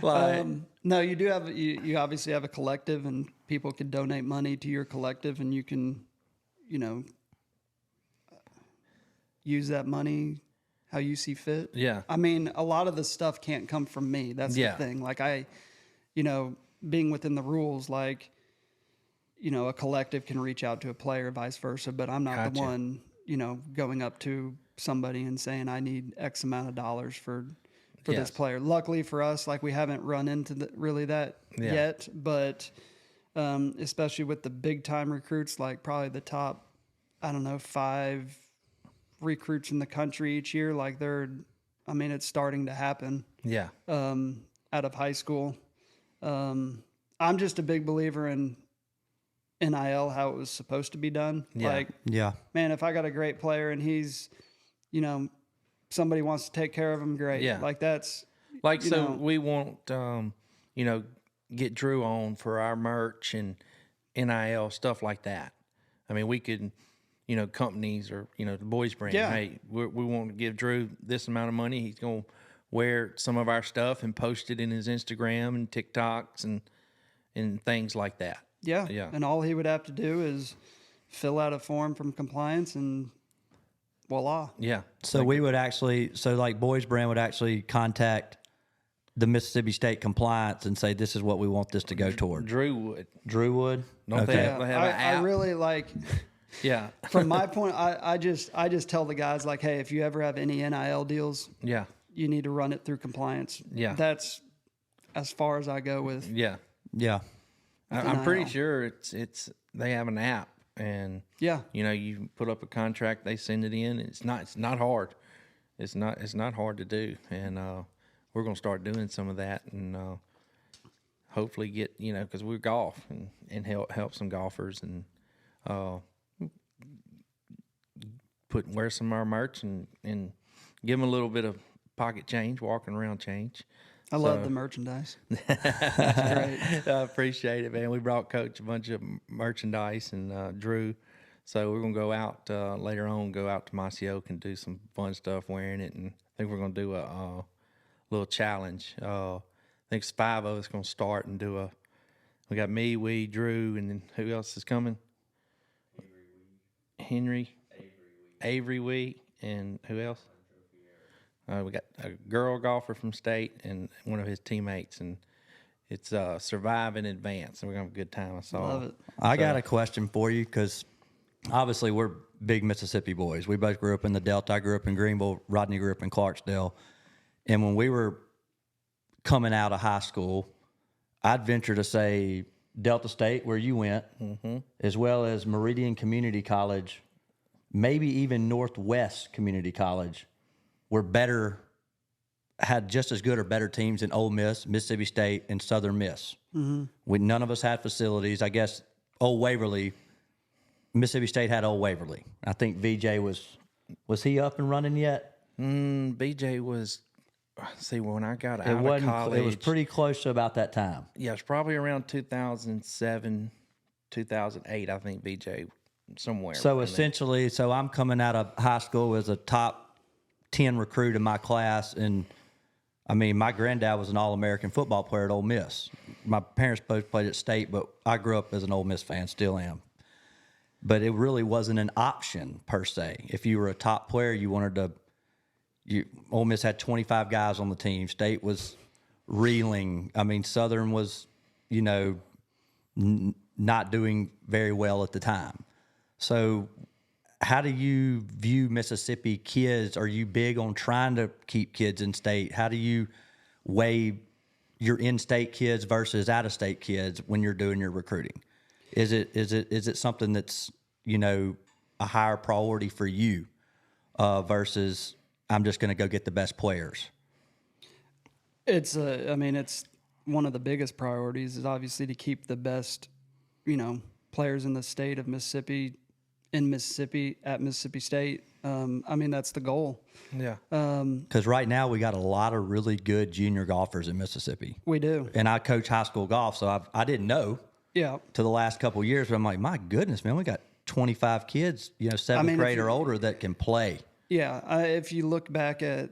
Like, no, you do have you obviously have a collective, and people can donate money to your collective, and you can, use that money how you see fit. Yeah. I mean, a lot of the stuff can't come from me. That's the thing. Like, being within the rules, like, a collective can reach out to a player, vice versa, but I'm not the one, going up to somebody and saying, I need X amount of dollars for Yes. this player. Luckily for us, like we haven't run into really that yet, but especially with the big time recruits, like probably the top, I don't know, 5 recruits in the country each year, like it's starting to happen Yeah. out of high school. I'm just a big believer in NIL, how it was supposed to be done. Yeah. Like, Yeah. man, if I got a great player and he's, somebody wants to take care of him, great. Yeah. Like that's Like, you so know. we won't, get Drew on for our merch and NIL, stuff like that. I mean, we could, companies or, the boys brand, Yeah. hey, we want to give Drew this amount of money. He's going to wear some of our stuff and post it in his Instagram and TikToks and things like that. Yeah. Yeah. And all he would have to do is fill out a form from compliance and voila. Yeah. So we would actually, like Boys Brand would actually contact the Mississippi State compliance and say, this is what we want this to go toward. Drew would. Drew would? Don't they have an I app? really like, Yeah. from my point, I just tell the guys like, hey, if you ever have any NIL deals, Yeah. you need to run it through compliance. Yeah. That's as far as I go with. Yeah. Yeah. I'm pretty NIL. sure it's they have an app and Yeah. you put up a contract, they send it in. It's not hard. It's not hard to do, and we're gonna start doing some of that, and hopefully get because we're golf and help some golfers and wear some of our merch and give them a little bit of pocket change, walking around change. I love the merchandise. That's great. I appreciate it, man. We brought Coach a bunch of merchandise and Drew. So we're going to go out later on, go out to Mossy Oak and do some fun stuff wearing it. And I think we're going to do a little challenge. I think it's 5 of us going to start and do we got me, Drew, and then who else is coming? Henry, Avery, and who else? We got a girl golfer from state and one of his teammates, and it's survive in advance, and we're gonna have a good time. I saw. Love it. I got a question for you because obviously we're big Mississippi boys. We both grew up in the Delta. I grew up in Greenville. Rodney grew up in Clarksdale. And when we were coming out of high school, I'd venture to say Delta State, where you went, as well as Meridian Community College, maybe even Northwest Community College, had just as good or better teams than Ole Miss, Mississippi State, and Southern Miss. None of us had facilities. I guess Old Waverly, Mississippi State had Old Waverly. I think VJ was he up and running yet? BJ was. See, when I got out of college, It was pretty close to about that time. Yeah, it's probably around 2007, 2008. I think BJ somewhere. So around essentially, I'm coming out of high school as a top 10 recruit in my class, and I mean, my granddad was an All-American football player at Ole Miss. My parents both played at State, but I grew up as an Ole Miss fan, still am. But it really wasn't an option per se. If you were a top player, you wanted to. Ole Miss had 25 guys on the team. State was reeling. I mean, Southern was, not doing very well at the time. So how do you view Mississippi kids? Are you big on trying to keep kids in state? How do you weigh your in-state kids versus out-of-state kids when you're doing your recruiting? Is it something that's, a higher priority for you versus I'm just going to go get the best players? It's one of the biggest priorities is obviously to keep the best, players in the state of Mississippi, in Mississippi, at Mississippi State. That's the goal. Yeah. Because right now we got a lot of really good junior golfers in Mississippi. We do. And I coach high school golf, so I didn't know Yeah. to the last couple of years, but I'm like, my goodness, man, we got 25 kids, seventh grade or older that can play. Yeah. If you look back at,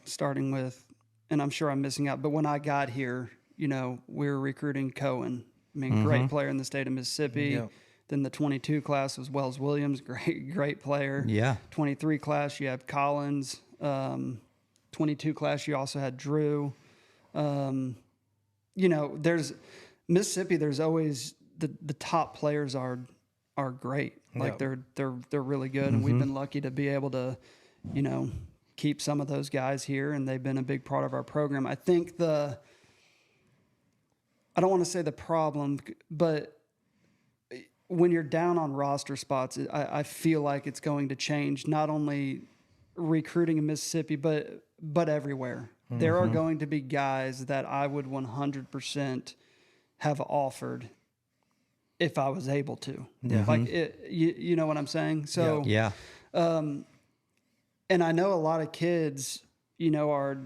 starting with, and I'm sure I'm missing out, but when I got here, we were recruiting Cohen. Great player in the state of Mississippi. Yeah. Then the 22 class was Wells Williams, great player. Yeah. 23 class, you have Collins. 22 class, you also had Drew. There's Mississippi. There's always the top players are are great. Like Yeah. they're really good, and we've been lucky to be able to, keep some of those guys here, and they've been a big part of our program. I think I don't want to say the problem, but when you're down on roster spots, I feel like it's going to change, not only recruiting in Mississippi, but everywhere. There are going to be guys that I would 100% have offered if I was able to. Yeah. Like, you know what I'm saying? So, Yeah. and I know a lot of kids, are,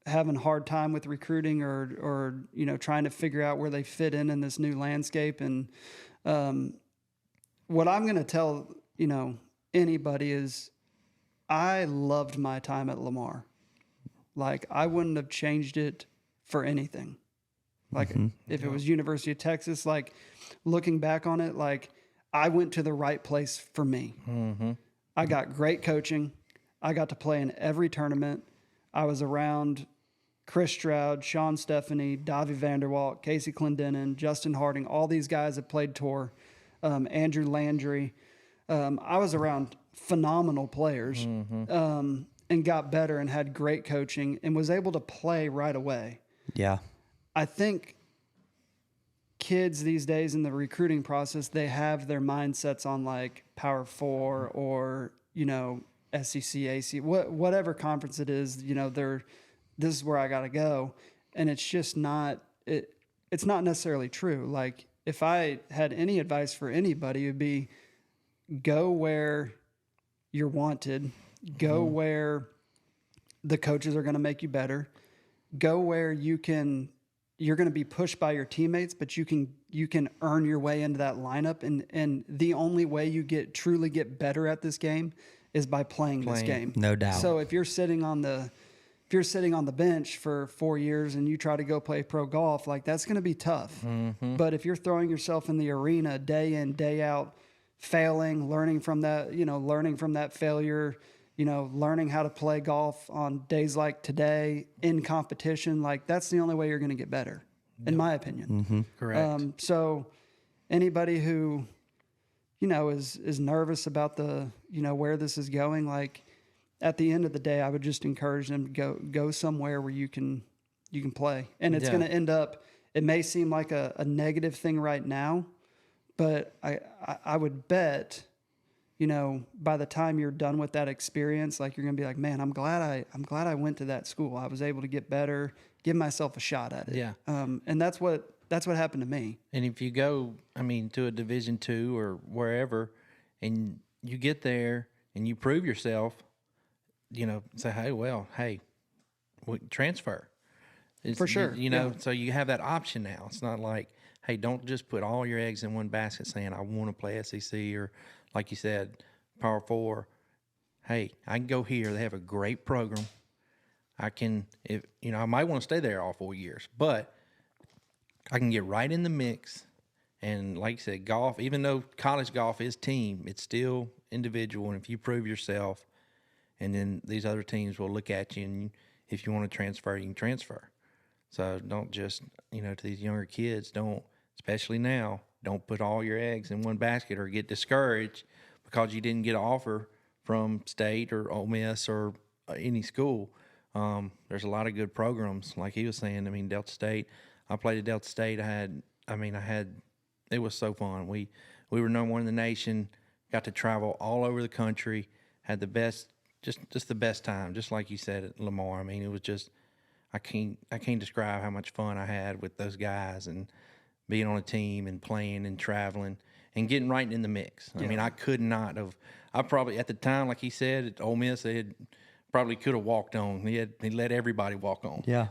having a hard time with recruiting or trying to figure out where they fit in this new landscape. And what I'm going to tell, anybody is I loved my time at Lamar. Like, I wouldn't have changed it for anything. Like, if it was University of Texas, like, looking back on it, like, I went to the right place for me. I got great coaching. I got to play in every tournament. I was around Chris Stroud, Sean Stephanie, Davy Vanderwalt, Casey Clendenin, Justin Harding, all these guys that played tour, Andrew Landry. I was around phenomenal players and got better and had great coaching and was able to play right away. Yeah. I think kids these days in the recruiting process, they have their mindsets on like Power 4 or, SEC, AC, whatever conference it is, this is where I got to go. And it's just not, it's not necessarily true. Like, if I had any advice for anybody, it would be go where you're wanted, go where the coaches are going to make you better, go where you're going to be pushed by your teammates, but you can earn your way into that lineup. And the only way you truly get better at this game is by playing this game. No doubt. So if you're sitting on the bench for 4 years and you try to go play pro golf, like, that's going to be tough. But if you're throwing yourself in the arena day in, day out, failing, learning from that failure, learning how to play golf on days like today in competition, like, that's the only way you're going to get better, in my opinion. Correct. So anybody who, is nervous about where this is going, like, at the end of the day, I would just encourage them to go somewhere where you can play. And it's going to end up, it may seem like a negative thing right now, but I would bet, by the time you're done with that experience, like, you're going to be like, man, I'm glad I went to that school. I was able to get better, give myself a shot at it. Yeah. And that's what happened to me. And if you go, to a Division II or wherever, and you get there and you prove yourself, say, hey, transfer. For sure. So you have that option now. It's not like, hey, don't just put all your eggs in one basket saying, I want to play SEC or, like you said, Power 4. Hey, I can go here. They have a great program. I might want to stay there all 4 years, but I can get right in the mix. And like you said, golf, even though college golf is team, it's still individual. And if you prove yourself, and then these other teams will look at you, and if you want to transfer, you can transfer. So don't just, to these younger kids, especially now, don't put all your eggs in one basket or get discouraged because you didn't get an offer from State or Ole Miss or any school. There's a lot of good programs, like he was saying. Delta State. I played at Delta State. It was so fun. We were number one in the nation. Got to travel all over the country. Had the best, just the best time. Just like you said at Lamar. It was just, I can't describe how much fun I had with those guys and being on a team and playing and traveling and getting right in the mix. I could not have. I probably at the time, like he said, at Ole Miss, they had probably could have walked on. He let everybody walk on. Yeah.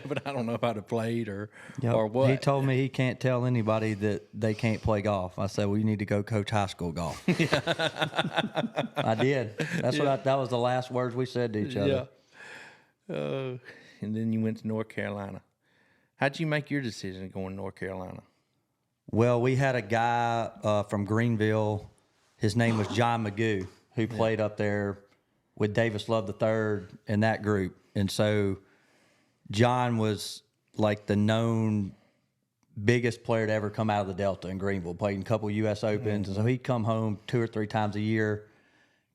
But I don't know if I'd have played or what. He told me he can't tell anybody that they can't play golf. I said, well, you need to go coach high school golf. I did. That was the last words we said to each other. Yeah. And then you went to North Carolina. How'd you make your decision going to North Carolina? Well, we had a guy from Greenville. His name was John Magoo, who played up there with Davis Love III in that group. And so John was like the known biggest player to ever come out of the Delta in Greenville. Played in a couple U.S. Opens, and so he'd come home 2 or 3 times a year,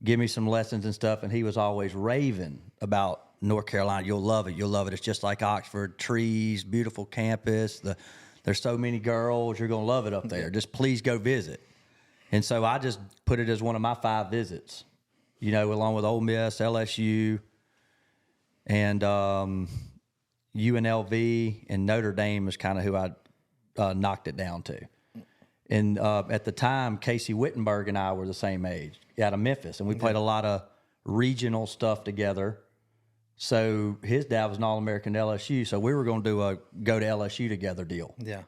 give me some lessons and stuff, and he was always raving about North Carolina. You'll love it. You'll love it. It's just like Oxford. Trees, beautiful campus. There's so many girls. You're going to love it up there. Just please go visit. And so I just put it as one of my 5 visits, you know, along with Ole Miss, LSU, and UNLV, and Notre Dame is kind of who I knocked it down to. And at the time, Casey Wittenberg and I were the same age out of Memphis, and we played a lot of regional stuff together. So his dad was an All-American at LSU, so we were going to do a go to LSU together deal. Yeah.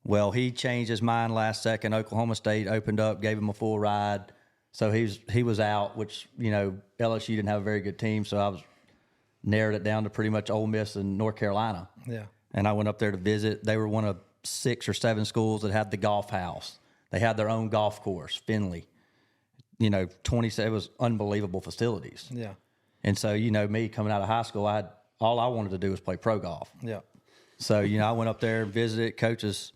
Well, he changed his mind last second. Oklahoma State opened up, gave him a full ride. So he was out, which, you know, LSU didn't have a very good team, so I was narrowed it down to pretty much Ole Miss and North Carolina. Yeah. And I went up there to visit. They were one of 6 or 7 schools that had the golf house. They had their own golf course, Finley. You know, it was unbelievable facilities. Yeah. And so, you know, me coming out of high school, all I wanted to do was play pro golf. Yeah. So, you know, I went up there and visited. Coach is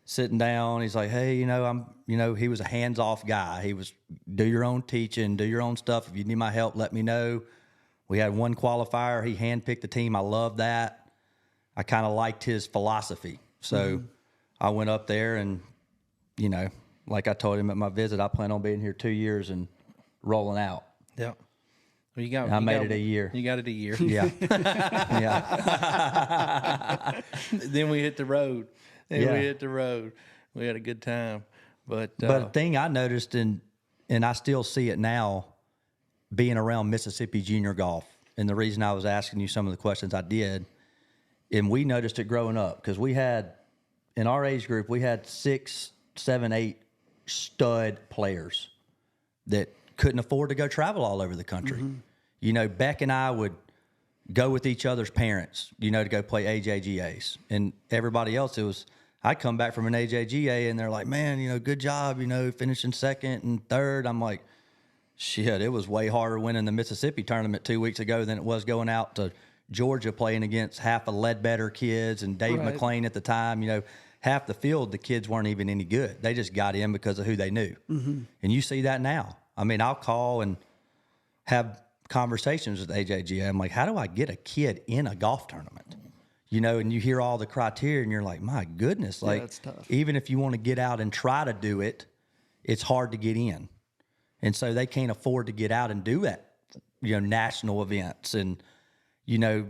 sitting down. He's like, hey, he was a hands-off guy. He was, do your own teaching, do your own stuff. If you need my help, let me know. We had one qualifier. He handpicked the team. I loved that. I kind of liked his philosophy. So I went up there and, you know, like I told him at my visit, I plan on being here 2 years and rolling out. Yeah. Well, I made it a year. You got it a year. Yeah. Yeah. Then we hit the road. We had a good time. But a thing I noticed, and I still see it now, being around Mississippi junior golf, and the reason I was asking you some of the questions I did, and we noticed it growing up, because we had, in our age group, we had 6, 7, 8 stud players that couldn't afford to go travel all over the country. Mm-hmm. You know, Beck and I would go with each other's parents, you know, to go play AJGAs. And everybody else, I'd come back from an AJGA and they're like, man, you know, good job, you know, finishing 2nd and 3rd. I'm like, shit, it was way harder winning the Mississippi tournament 2 weeks ago than it was going out to Georgia playing against half of Ledbetter kids and Dave McClain at the time. You know, half the field, the kids weren't even any good. They just got in because of who they knew. Mm-hmm. And you see that now. I mean, I'll call and have conversations with AJGA. I'm like, how do I get a kid in a golf tournament? You know, and you hear all the criteria and you're like, my goodness, like, that's tough. Even if you want to get out and try to do it, it's hard to get in. And so they can't afford to get out and do that, you know, national events. And, you know,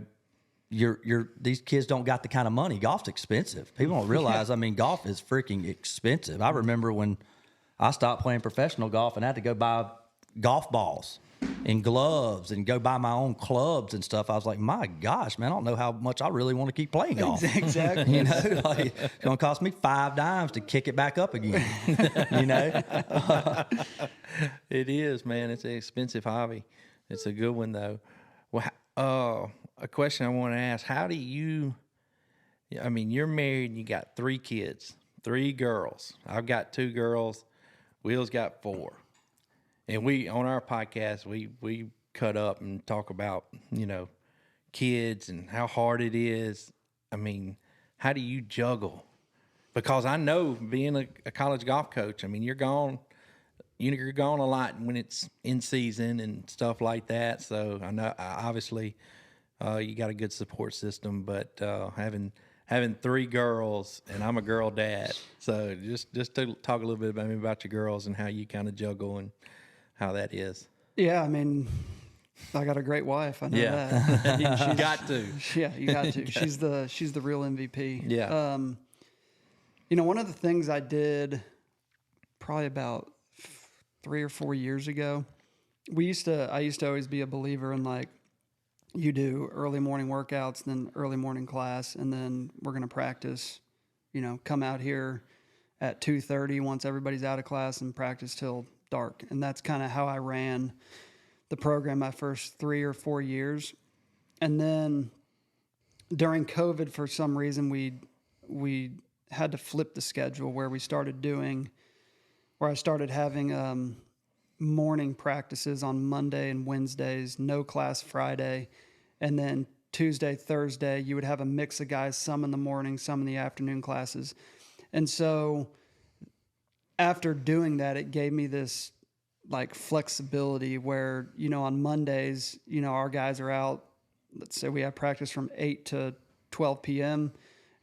these kids don't got the kind of money. Golf's expensive. People don't realize, I mean, golf is freaking expensive. I remember when I stopped playing professional golf and I had to go buy golf balls and gloves and go buy my own clubs and stuff. I was like, my gosh, man, I don't know how much I really want to keep playing golf. Exactly. You know, like, it's going to cost me $5 to kick it back up again, you know? It is, man. It's an expensive hobby. It's a good one, though. Well, a question I want to ask, how do you, I mean, you're married and you got 3 kids, 3 girls. I've got 2 girls. Will's got 4. And we, on our podcast, we cut up and talk about, you know, kids and how hard it is. I mean, how do you juggle? Because I know being a college golf coach, I mean, you're gone a lot when it's in season and stuff like that. So I know, obviously, you got a good support system, but having 3 girls, and I'm a girl dad. So just to talk a little bit about your girls and how you kind of juggle and how that is. Yeah, I mean, I got a great wife. I know that. You got to. Yeah, you got to. She's the real MVP. Yeah. You know, one of the things I did probably about 3 or 4 years ago, I used to always be a believer in, like, you do early morning workouts, then early morning class, and then we're going to practice, you know, come out here at 2:30 once everybody's out of class and practice till dark. And that's kind of how I ran the program my first 3 or 4 years. And then during COVID, for some reason, we had to flip the schedule where I started having morning practices on Monday and Wednesdays, no class Friday. And then Tuesday, Thursday, you would have a mix of guys, some in the morning, some in the afternoon classes. And so after doing that, it gave me this like flexibility where, on Mondays, our guys are out. Let's say we have practice from 8 to 12 p.m.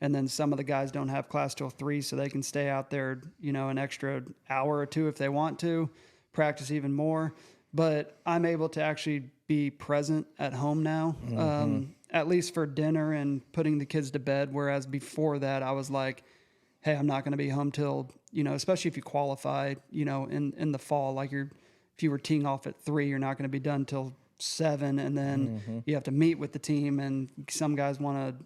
And then some of the guys don't have class till 3, so they can stay out there, an extra hour or two if they want to, practice even more. But I'm able to actually be present at home now, at least for dinner and putting the kids to bed. Whereas before that, I was like, hey, I'm not going to be home till, especially if you qualify, in the fall, like if you were teeing off at 3, you're not going to be done till 7. And then you have to meet with the team, and some guys want to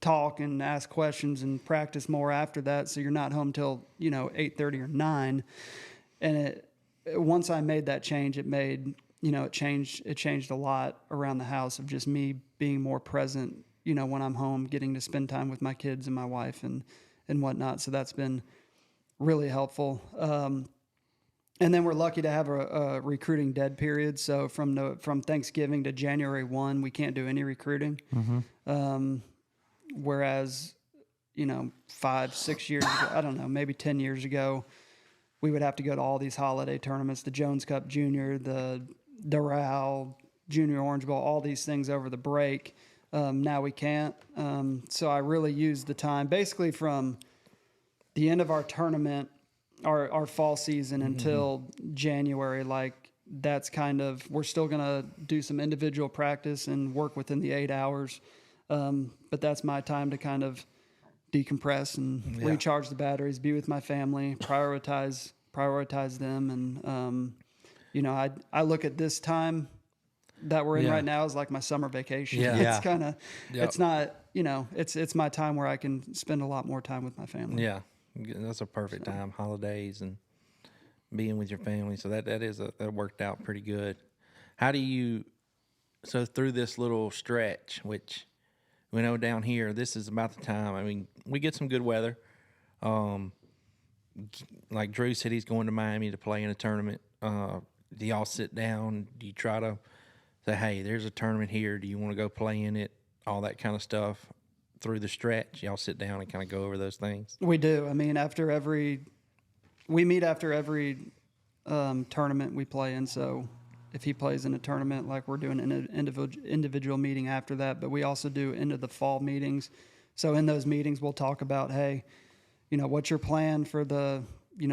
talk and ask questions and practice more after that. So you're not home till, 8:30 or 9. And once I made that change, it changed a lot around the house of just me being more present, when I'm home, getting to spend time with my kids and my wife and whatnot. So that's been really helpful. And then we're lucky to have a recruiting dead period. So from Thanksgiving to January 1, we can't do any recruiting. Whereas, 5, 6 years ago, I don't know, maybe 10 years ago, we would have to go to all these holiday tournaments, the Jones Cup Junior, the Doral, Junior Orange Bowl, all these things over the break. Now we can't. So I really used the time basically from the end of our tournament, our fall season until January. Like that's we're still going to do some individual practice and work within the 8 hours. But that's my time to kind of decompress and recharge the batteries, be with my family, prioritize them. And, I look at this time that we're in right now as like my summer vacation. Yeah. It's kind of, it's not, it's my time where I can spend a lot more time with my family. Yeah. That's a perfect time, holidays and being with your family. So that worked out pretty good. How do you, so through this little stretch, which we know down here, this is about the time. I mean, we get some good weather. Like Drew said, he's going to Miami to play in a tournament. Do y'all sit down? Do you try to say, hey, there's a tournament here. Do you want to go play in it? All that kind of stuff through the stretch. Y'all sit down and kind of go over those things. We do. I mean, we meet after every tournament we play in. So if he plays in a tournament, like we're doing an individual meeting after that, but we also do end of the fall meetings. So in those meetings, we'll talk about, hey, what's your plan for the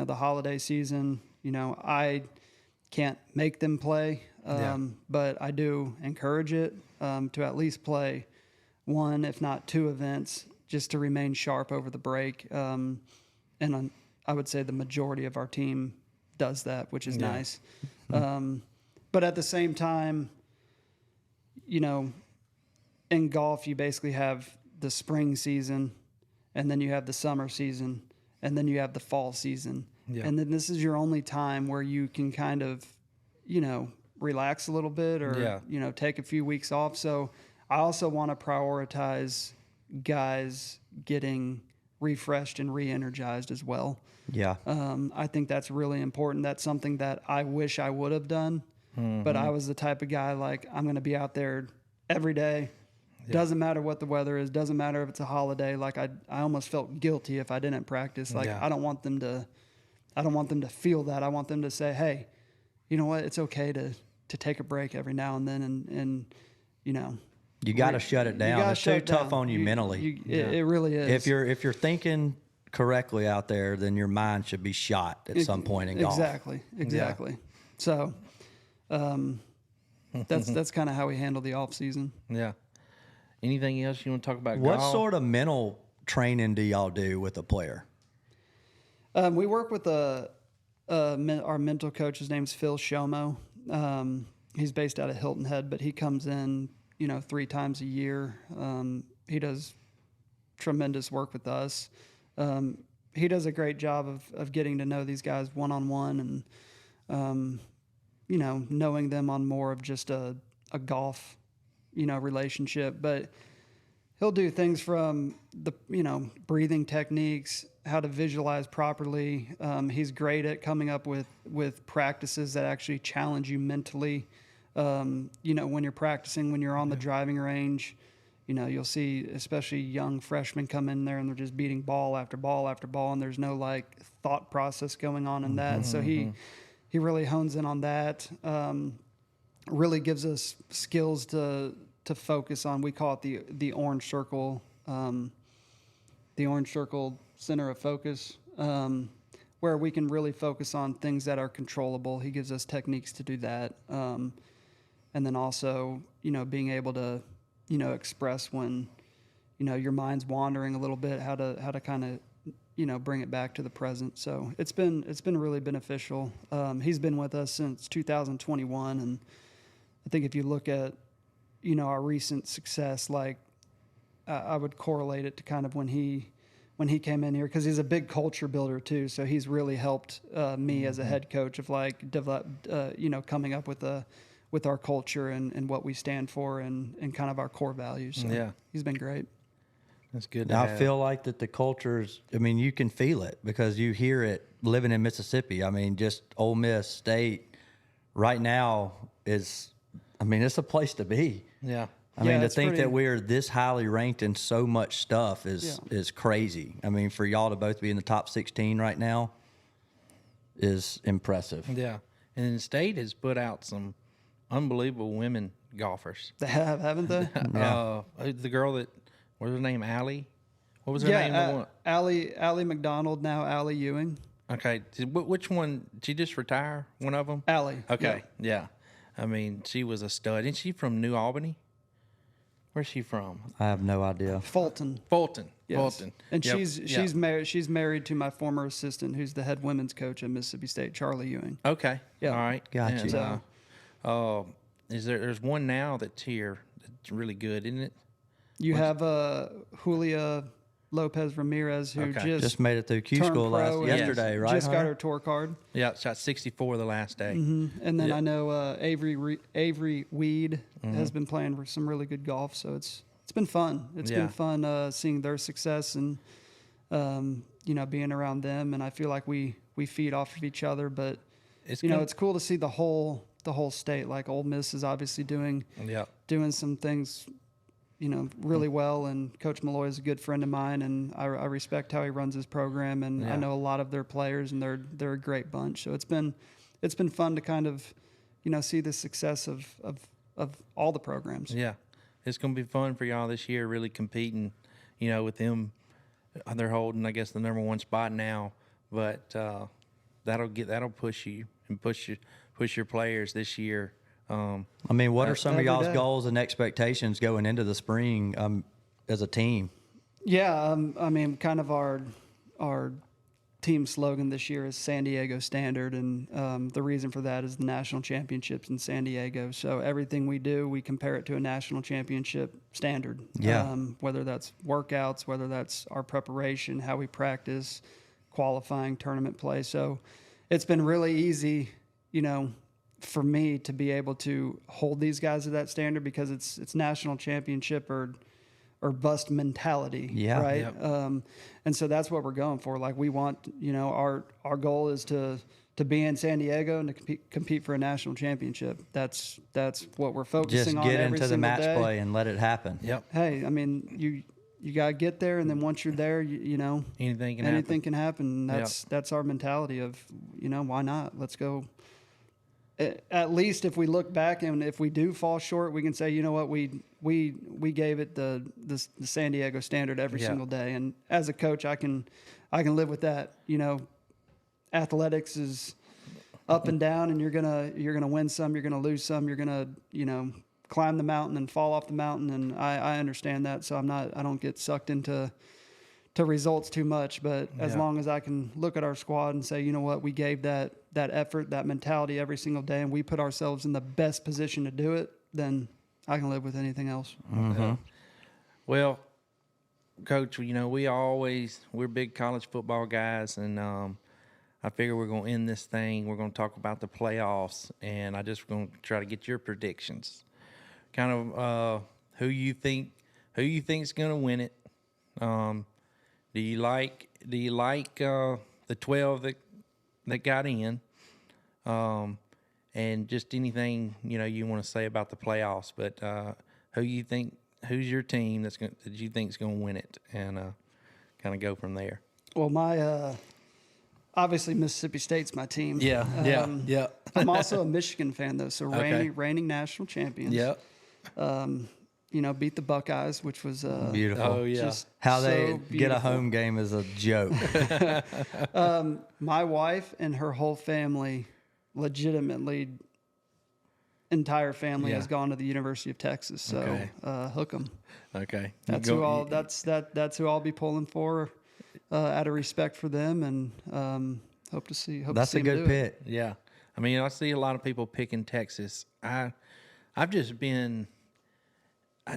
holiday season? I can't make them play, but I do encourage it to at least play 1, if not 2 events, just to remain sharp over the break. And I would say the majority of our team does that, which is nice. But at the same time, in golf, you basically have the spring season, and then you have the summer season, and then you have the fall season. Yeah. And then this is your only time where you can kind of, relax a little bit or, take a few weeks off. So I also want to prioritize guys getting refreshed and re-energized as well. Yeah. I think that's really important. That's something that I wish I would have done. But I was the type of guy, like, I'm going to be out there every day. Yeah. Doesn't matter what the weather is. Doesn't matter if it's a holiday. Like, I almost felt guilty if I didn't practice. Like, I don't want them to feel that. I want them to say, hey, you know what? It's okay to take a break every now and then. And you got to shut it down. It's too tough on you mentally. It really is. If you're thinking correctly out there, then your mind should be shot at some point in golf. Exactly. Yeah. So, that's kind of how we handle the off season. Yeah. Anything else you want to talk about? What golf? sort of mental training do y'all do with a player? We work with our mental coach. His name's Phil Shomo. He's based out of Hilton Head, but he comes in, 3 times a year. He does tremendous work with us. He does a great job of getting to know these guys one-on-one and, knowing them on more of just a golf, relationship. But he'll do things from the, breathing techniques, how to visualize properly. He's great at coming up with practices that actually challenge you mentally. When you're practicing, when you're on the driving range, You know, you'll see especially young freshmen come in there and they're just beating ball after ball after ball, and there's no like thought process going on in that. So he really hones in on that. Really gives us skills to focus on. We call it the orange circle, the orange circle center of focus, where we can really focus on things that are controllable. He gives us techniques to do that, and then also, you know, being able to, you know, express when, you know, your mind's wandering a little bit, how to kind of, you know, bring it back to the present. So it's been really beneficial. He's been with us since 2021, and I think if you look at, you know, our recent success, like I would correlate it to kind of when he came in here, because he's a big culture builder too. So he's really helped me as a head coach of like develop, you know, coming up with our culture and what we stand for and kind of our core values. So Yeah. he's been great. That's good. Now, I feel like that the culture's, I mean, you can feel it because you hear it living in Mississippi. I mean, just Ole Miss State right now is, I mean, it's a place to be. Yeah. I mean, to it's think pretty- that we're this highly ranked in so much stuff is crazy. I mean, for y'all to both be in the top 16 right now is impressive. Yeah. And the state has put out some unbelievable women golfers. They have, haven't they? The girl that, what was her name? Allie? What was her name? The one? Allie McDonald, now Allie Ewing. Okay. Which one? Did she just retire? One of them? Allie. Okay. Yeah. I mean, she was a stud. Isn't she from New Albany? Where's she from? I have no idea. Fulton. Fulton. Yes. Fulton. And Yep. she's married. She's married to my former assistant, who's the head women's coach at Mississippi State, Charlie Ewing. Okay. Yeah. All right. Gotcha. And, So- there's one now that's here that's really good, isn't it? You have Julia Lopez Ramirez, who Okay. Just made it through Q turned school pro and yesterday, right? Just got Hunter? her tour card. Yeah, shot 64 the last day. And then Yeah. I know Avery Weed has been playing some really good golf. So it's been fun. It's Yeah. been fun seeing their success and you know, being around them. And I feel like we feed off of each other. But It's you know, good. it's cool to see the whole state. Like Ole Miss is obviously doing some things, you know, really well. And Coach Malloy is a good friend of mine, and I respect how he runs his program. And Yeah. I know a lot of their players, and they're a great bunch. So it's been fun to kind of, you know, see the success of all the programs. Yeah. It's going to be fun for y'all this year, really competing, you know, with them. They're holding, I guess, the number one spot now, but that'll push you and push your players this year. I mean, what are some of every y'all's day. goals and expectations going into the spring as a team? Yeah, I mean, kind of our team slogan this year is San Diego Standard, and the reason for that is the national championships in San Diego. So everything we do, we compare it to a national championship standard. Yeah. Whether that's workouts, whether that's our preparation, how we practice, qualifying, tournament play. So it's been really easy, you know, for me to be able to hold these guys to that standard, because it's national championship or bust mentality. Yeah. Right. Yep. And so that's what we're going for. Like, we want, you know, our goal is to be in San Diego and to compete for a national championship. That's what we're focusing Just on. get every into the single match day. play and let it happen. Yep. Hey, I mean, you got to get there, and then once you're there, you know, Anything can anything happen. can happen. That's our mentality of, you know, why not? Let's go. At least if we look back and if we do fall short, we can say, you know what, we gave it the San Diego standard every Yeah. single day. And as a coach, I can live with that. You know, athletics is up and down, and you're gonna win some, you're gonna lose some, you're gonna, you know, climb the mountain and fall off the mountain. And I understand that, so I don't get sucked into results too much. But as Yeah. long as I can look at our squad and say, you know what, we gave that effort, that mentality every single day, and we put ourselves in the best position to do it, then I can live with anything else. Well, Coach, you know, we're big college football guys, and I figure we're going to end this thing. We're going to talk about the playoffs, and I just going to try to get your predictions. Kind of who you think's going to win it. Do you like the 12 that got in? And just anything, you know, you want to say about the playoffs, but who who's your team that you think is going to win it, and kind of go from there. Well, my obviously Mississippi State's my team. Yeah. I'm also a Michigan fan though, so Okay. reigning national champions. Yep. Beat the Buckeyes, which was Beautiful. Oh yeah. just How so they get a beautiful. home game is a joke. My wife and her whole family, legitimately, entire family Yeah. has gone to the University of Texas. So Okay. hook 'em. Okay. That's who I'll. That's who I'll be pulling for, out of respect for them, and hope to see. That's a good pick. Yeah. I mean, I see a lot of people picking Texas. I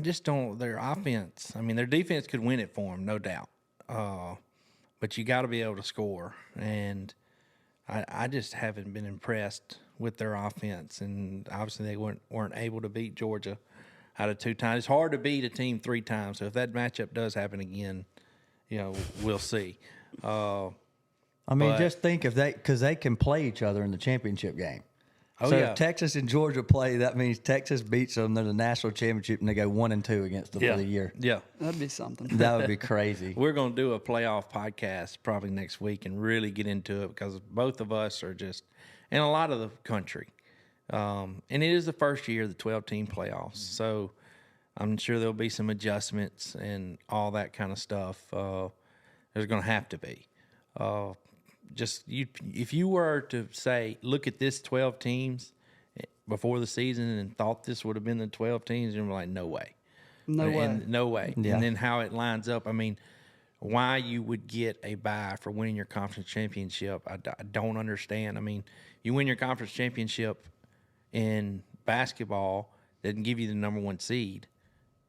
just don't, their offense, I mean, their defense could win it for them, no doubt. But you got to be able to score. And I just haven't been impressed with their offense. And obviously they weren't able to beat Georgia out of 2 times. It's hard to beat a team 3 times. So if that matchup does happen again, we'll see. I mean, But- just think because they can play each other in the championship game. Oh, So yeah. if Texas and Georgia play, that means Texas beats them. They're the national championship, and they go 1-2 against them for the year. Yeah. That'd be something. That would be crazy. We're going to do a playoff podcast probably next week and really get into it because both of us are just, and a lot of the country. And it is the first year of the 12-team playoffs. So I'm sure there'll be some adjustments and all that kind of stuff. There's going to have to be. If you were to say, look at this 12 teams before the season and thought this would have been the 12 teams, you're like, no way. No way. No way. Yeah. And then how it lines up. I mean, why you would get a bye for winning your conference championship, I don't understand. I mean, you win your conference championship in basketball, doesn't give you the number 1 seed.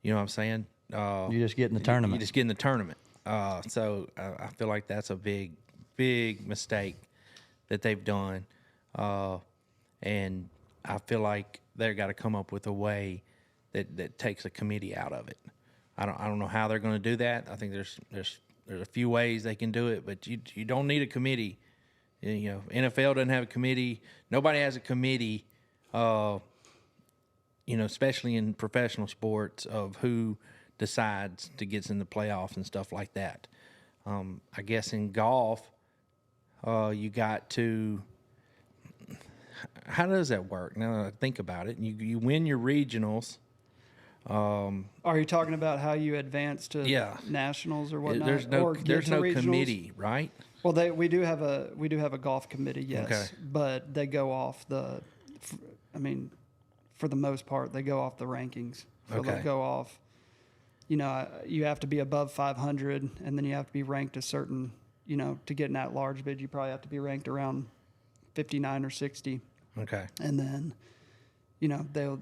You know what I'm saying? You just get in the tournament. You just get in the tournament. So I feel like that's a big mistake that they've done. And I feel like they've got to come up with a way that takes a committee out of it. I don't know how they're going to do that. I think there's a few ways they can do it, but you don't need a committee. NFL doesn't have a committee. Nobody has a committee, especially in professional sports, of who decides to get in the playoffs and stuff like that. I guess in golf, you got to. How does that work? Now that I think about it, you win your regionals. Are you talking about how you advance to nationals or whatnot? There's no regionals? committee, right? Well, we do have a golf committee, yes, Okay. but they go off for the most part, they go off the rankings. So Okay. they'll go off. You have to be above 500, and then you have to be ranked a certain. To get in that large bid, you probably have to be ranked around 59 or 60. Okay. And then, they'll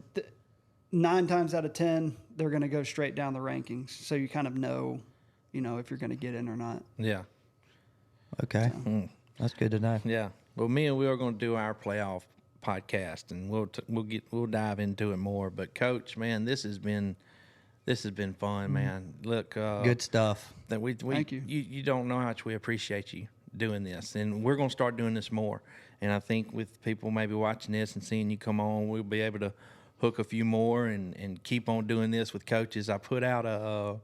9 times out of 10, they're going to go straight down the rankings. So you kind of know, if you're going to get in or not. Yeah. Okay. That's good to know. Yeah. Well, me and we are going to do our playoff podcast, and we'll dive into it more. But Coach, man, this has been fun, man. Look, Good stuff. that we Thank you. You don't know how much we appreciate you doing this, and we're going to start doing this more. And I think with people maybe watching this and seeing you come on, we'll be able to hook a few more and keep on doing this with coaches. I put out a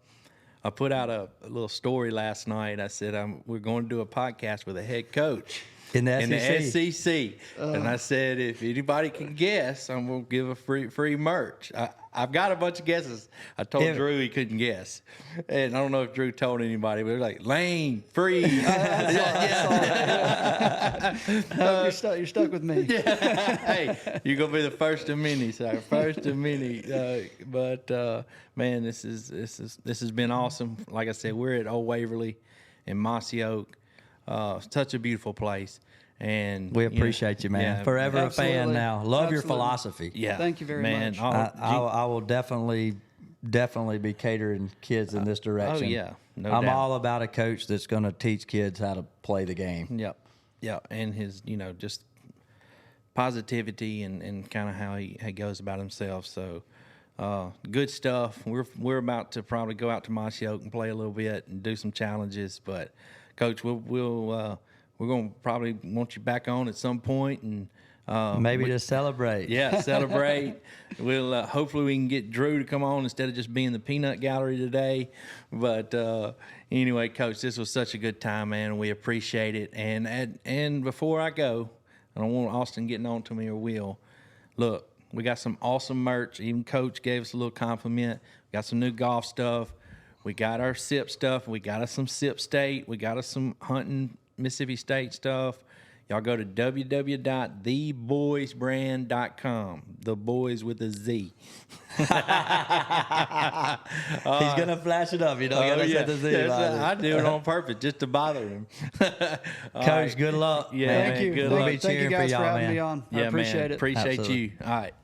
little story last night. I said we're going to do a podcast with a head coach In the in the SEC. SEC, and I said if anybody can guess, I'm going to give a free merch. I've got a bunch of guesses. I told Yeah. Drew he couldn't guess, and I don't know if Drew told anybody, but they're like Lane free. You're stuck with me. Hey, you're gonna be the first of many, sir. First of many. Man, this has been awesome. Like I said, we're at Old Waverly in Mossy Oak. Such a beautiful place, and We appreciate you, man. yeah, Forever a fan Absolutely. now. Love your Absolutely. philosophy. Yeah, Thank you very man. much. I will definitely be catering kids in this direction. yeah, no I'm doubt. all about a coach that's going to teach kids how to play the game. Yep, and his just positivity and kind of how he goes about himself. So good stuff. We're about to probably go out to Mossy Oak and play a little bit and do some challenges. But Coach, we're going to probably want you back on at some point, and Maybe to celebrate. Yeah, celebrate. We'll hopefully we can get Drew to come on instead of just being the peanut gallery today. But anyway, Coach, this was such a good time, man. We appreciate it. And before I go, I don't want Austin getting on to me or Will. Look, we got some awesome merch. Even Coach gave us a little compliment. We got some new golf stuff. We got our SIP stuff. We got us some SIP State. We got us some hunting Mississippi State stuff. Y'all go to www.theboysbrand.com. The boys with a Z. He's gonna flash it up. You don't gotta say the Z. Yes, I do it on purpose just to bother him. Coach, good luck. Yeah, Thank man, you. good Thank luck. you. Thank you guys for having me on. I Yeah, appreciate man. it. Appreciate Absolutely. you. All right.